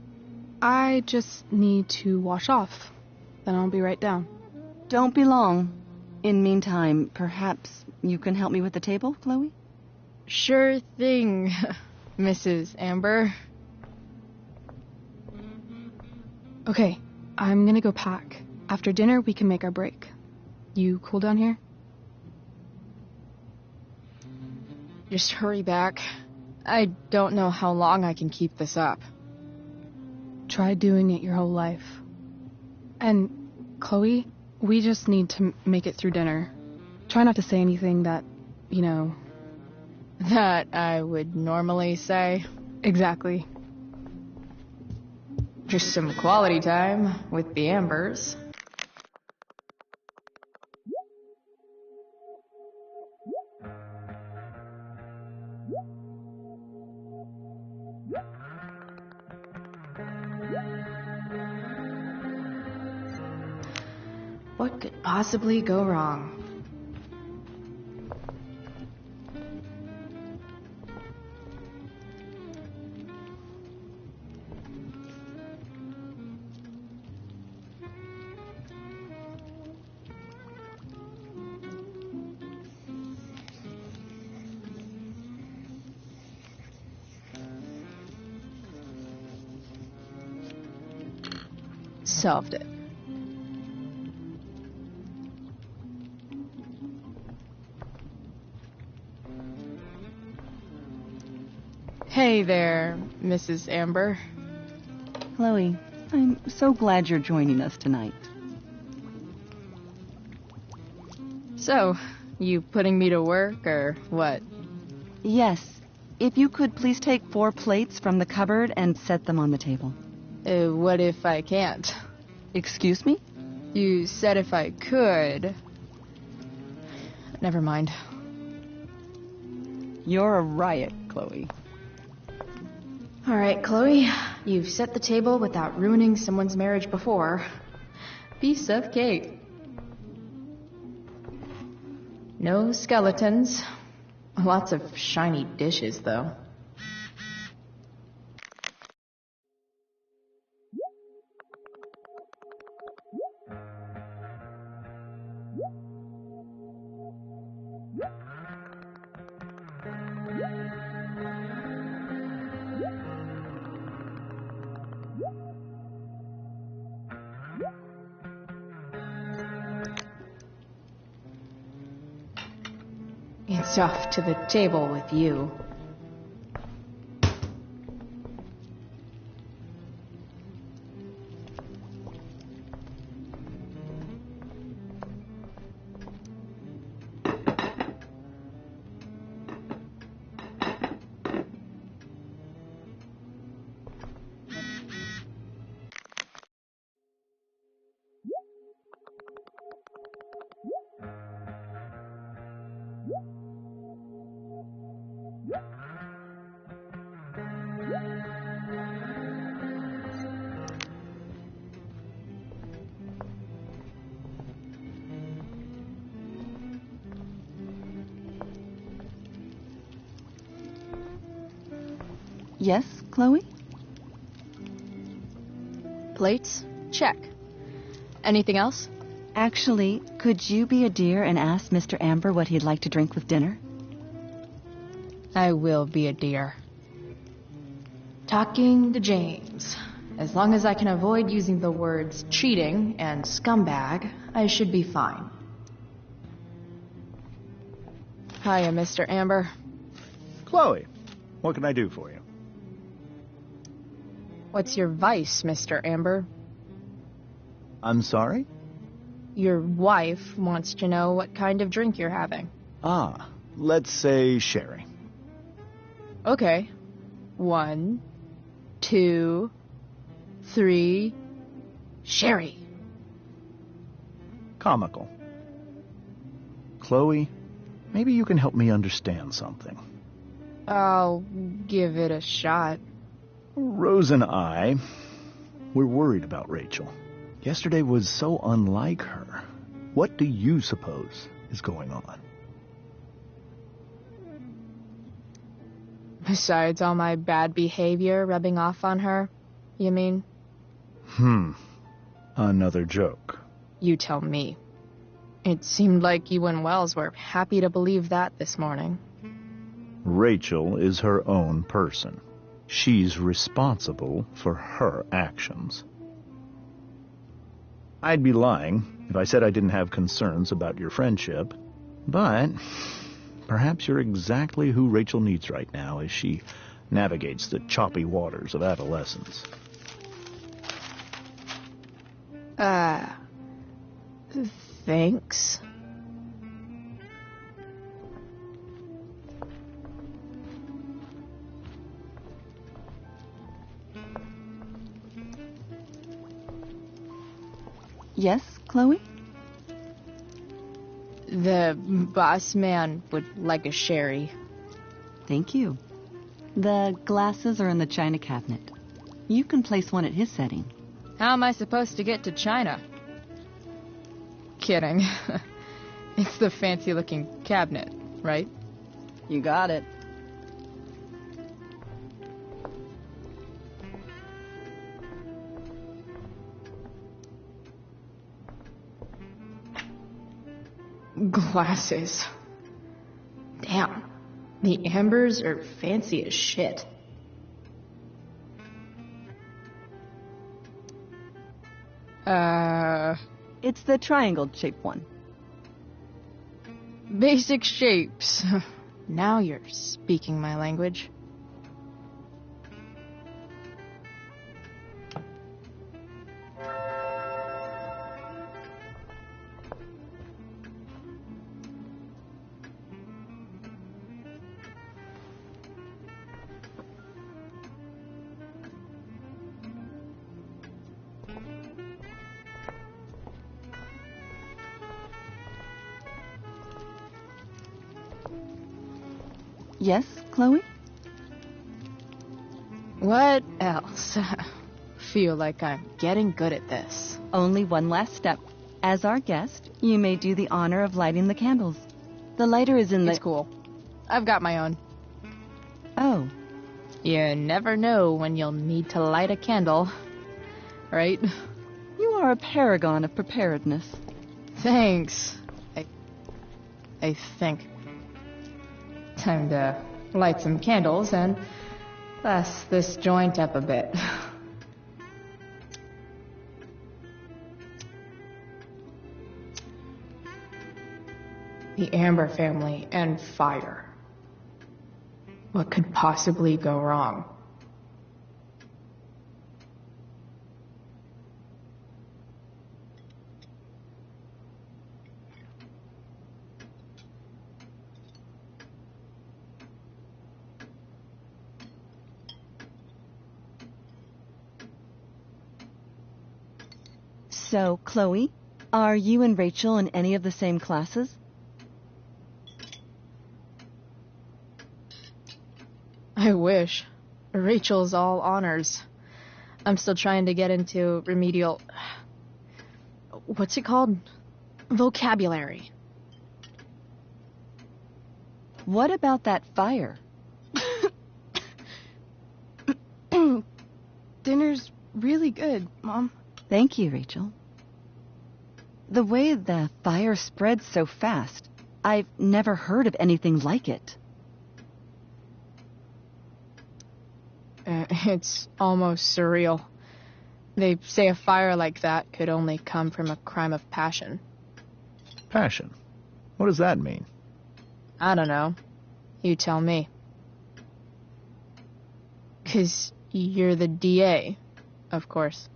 I just need to wash off. Then I'll be right down. Don't be long. In meantime, perhaps you can help me with the table, Chloe? Sure thing, Mrs. Amber. Okay, I'm gonna go pack. After dinner, we can make our break. You cool down here? Just hurry back. I don't know how long I can keep this up. Try doing it your whole life. And, Chloe, we just need to make it through dinner. Try not to say anything that, that I would normally say. Exactly. Just some quality time with the Ambers. What could possibly go wrong? Solved it. Hey there, Mrs. Amber. Chloe, I'm so glad you're joining us tonight. So, you putting me to work, or what? Yes. If you could please take 4 plates from the cupboard and set them on the table. What if I can't? Excuse me? You said if I could. Never mind. You're a riot, Chloe. All right, Chloe, you've set the table without ruining someone's marriage before. Piece of cake. No skeletons. Lots of shiny dishes, though. It's off to the table with you. Yes, Chloe? Plates? Check. Anything else? Actually, could you be a dear and ask Mr. Amber what he'd like to drink with dinner? I will be a dear. Talking to James. As long as I can avoid using the words cheating and scumbag, I should be fine. Hiya, Mr. Amber. Chloe, what can I do for you? What's your vice, Mr. Amber? I'm sorry? Your wife wants to know what kind of drink you're having. Ah, let's say sherry. Okay. 1, 2, 3... Sherry. Comical. Chloe, maybe you can help me understand something. I'll give it a shot. Rose and I, we're worried about Rachel. Yesterday was so unlike her. What do you suppose is going on? Besides all my bad behavior rubbing off on her, you mean? Another joke. You tell me. It seemed like you and Wells were happy to believe that this morning. Rachel is her own person. She's responsible for her actions. I'd be lying if I said I didn't have concerns about your friendship, but perhaps you're exactly who Rachel needs right now as she navigates the choppy waters of adolescence. Thanks. Yes, Chloe? The boss man would like a sherry. Thank you. The glasses are in the china cabinet. You can place one at his setting. How am I supposed to get to China? Kidding. It's the fancy-looking cabinet, right? You got it. Glasses. Damn. The Ambers are fancy as shit. It's the triangle-shaped one. Basic shapes. Now you're speaking my language. Yes, Chloe? What else? Feel like I'm getting good at this. Only one last step. As our guest, you may do the honor of lighting the candles. The lighter is in the... It's cool. I've got my own. Oh. You never know when you'll need to light a candle, right? You are a paragon of preparedness. Thanks. I think. Time to light some candles and bust this joint up a bit. The Amber family and fire. What could possibly go wrong? So, Chloe, are you and Rachel in any of the same classes? I wish. Rachel's all honors. I'm still trying to get into remedial... What's it called? Vocabulary. What about that fire? dinner's really good, Mom. Thank you, Rachel. The way the fire spread so fast, I've never heard of anything like it. It's almost surreal. They say a fire like that could only come from a crime of passion. Passion? What does that mean? I don't know. You tell me. 'Cause you're the DA, of course.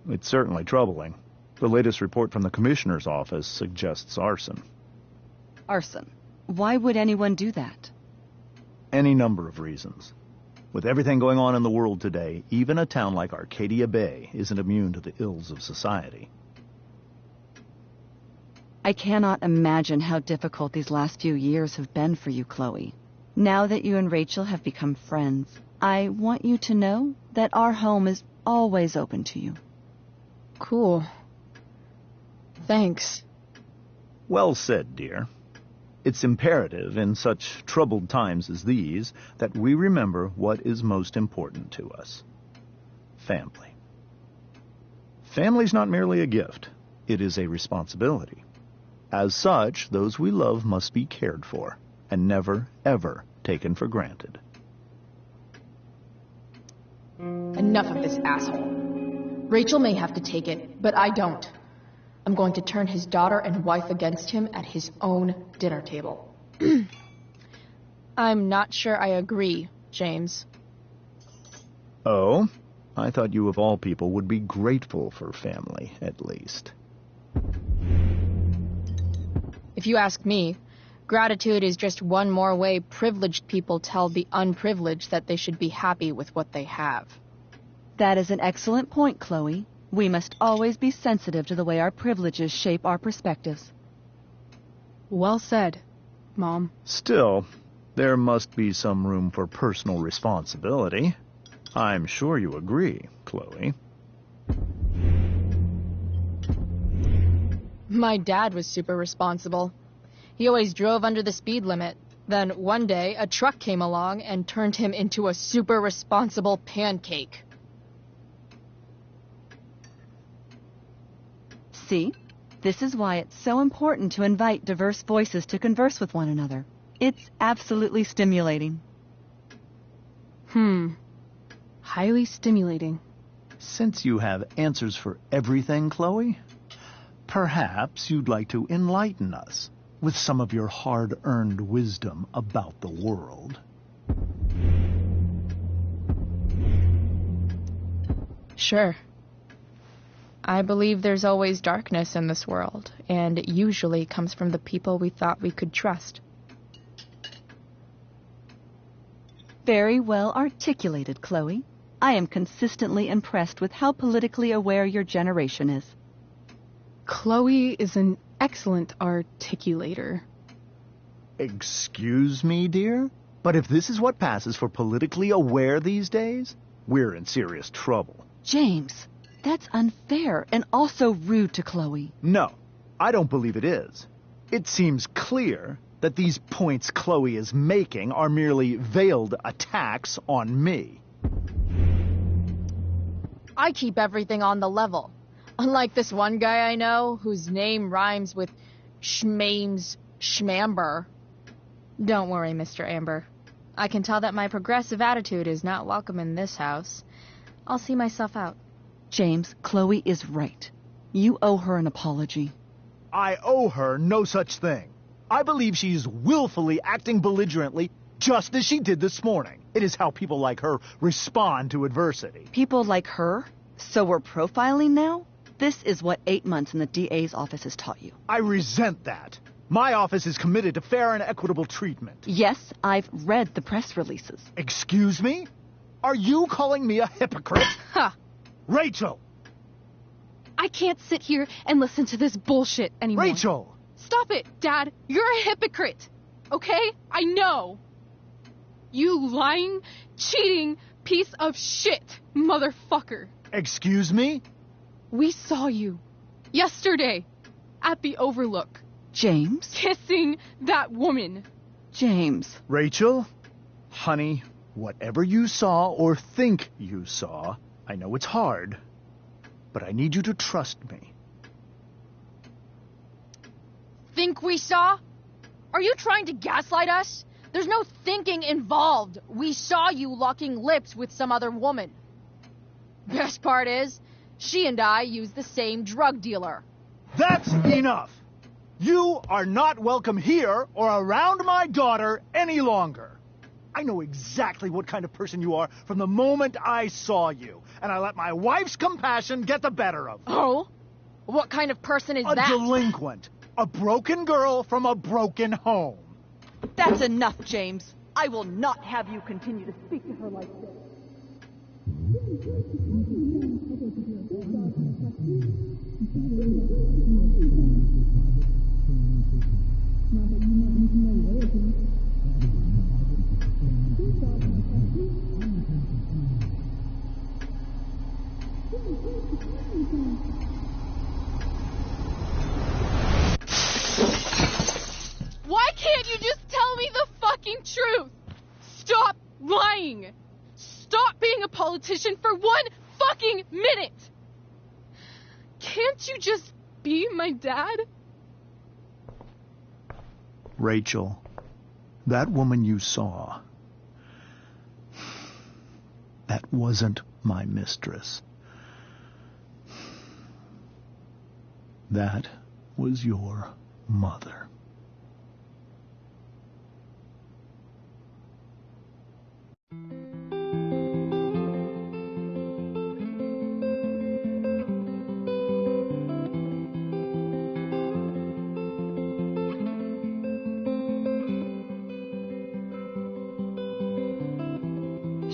It's certainly troubling. The latest report from the Commissioner's office suggests arson. Arson? Why would anyone do that? Any number of reasons. With everything going on in the world today, even a town like Arcadia Bay isn't immune to the ills of society. I cannot imagine how difficult these last few years have been for you, Chloe. Now that you and Rachel have become friends, I want you to know that our home is always open to you. Cool. Thanks. Well said, dear. It's imperative in such troubled times as these that we remember what is most important to us. Family. Family's not merely a gift. It is a responsibility. As such, those we love must be cared for and never, ever taken for granted. Enough of this asshole. Rachel may have to take it, but I don't. I'm going to turn his daughter and wife against him at his own dinner table. I'm not sure I agree, James. Oh? I thought you of all people would be grateful for family, at least. If you ask me, gratitude is just one more way privileged people tell the unprivileged that they should be happy with what they have. That is an excellent point, Chloe. We must always be sensitive to the way our privileges shape our perspectives. Well said, Mom. Still, there must be some room for personal responsibility. I'm sure you agree, Chloe. My dad was super responsible. He always drove under the speed limit. Then one day, a truck came along and turned him into a super responsible pancake. See? This is why it's so important to invite diverse voices to converse with one another. It's absolutely stimulating. Highly stimulating. Since you have answers for everything, Chloe, perhaps you'd like to enlighten us with some of your hard-earned wisdom about the world. Sure. I believe there's always darkness in this world, and it usually comes from the people we thought we could trust. Very well articulated, Chloe. I am consistently impressed with how politically aware your generation is. Chloe is an excellent articulator. Excuse me, dear? But if this is what passes for politically aware these days, we're in serious trouble. James, that's unfair and also rude to Chloe. No, I don't believe it is. It seems clear that these points Chloe is making are merely veiled attacks on me. I keep everything on the level. Unlike this one guy I know, whose name rhymes with Schmames Schmamber. Don't worry, Mr. Amber. I can tell that my progressive attitude is not welcome in this house. I'll see myself out. James, Chloe is right. You owe her an apology. I owe her no such thing. I believe she's willfully acting belligerently, just as she did this morning. It is how people like her respond to adversity. People like her? So we're profiling now? This is what 8 months in the DA's office has taught you. I resent that. My office is committed to fair and equitable treatment. Yes, I've read the press releases. Excuse me? Are you calling me a hypocrite? Ha! Rachel! I can't sit here and listen to this bullshit anymore. Rachel! Stop it, Dad. You're a hypocrite. Okay? I know. You lying, cheating piece of shit, motherfucker. Excuse me? We saw you yesterday at the Overlook. James? Kissing that woman. James. Rachel? Honey, Whatever you saw or think you saw, I know it's hard, but I need you to trust me. Think we saw? Are you trying to gaslight us? There's no thinking involved. We saw you locking lips with some other woman. Best part is, she and I used the same drug dealer. That's enough! You are not welcome here or around my daughter any longer. I know exactly what kind of person you are from the moment I saw you, and I let my wife's compassion get the better of me. Oh? What kind of person is that? A delinquent. A broken girl from a broken home. That's enough, James. I will not have you continue to speak to her like this. Why can't you just tell me the fucking truth? Stop lying! Stop being a politician for 1 fucking minute! Can't you just be my dad? Rachel, that woman you saw, that wasn't my mistress. That was your mother.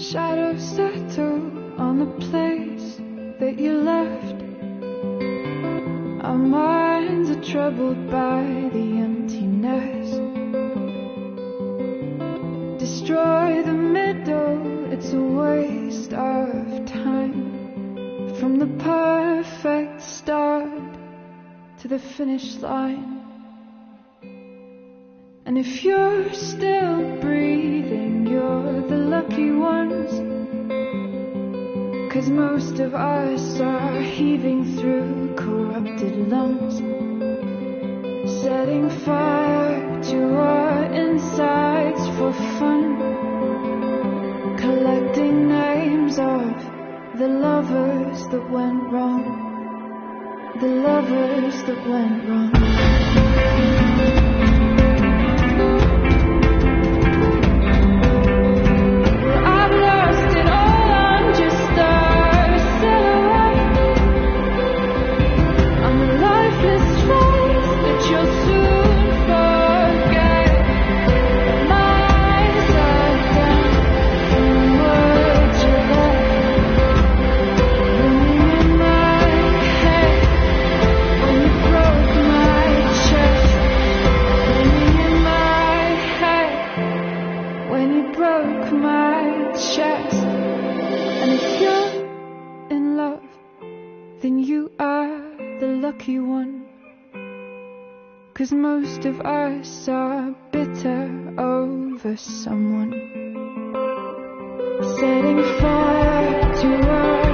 Shadows settle on the place that you left. Our minds are troubled by the emptiness. Destroy the middle, it's a waste of time. From the perfect start to the finish line. And if you're still breathing, you're the lucky ones. 'Cause most of us are heaving through corrupted lungs, setting fire to our insides for fun, collecting names of the lovers that went wrong, the lovers that went wrong. Lucky one, 'cause most of us are bitter over someone, setting fire to our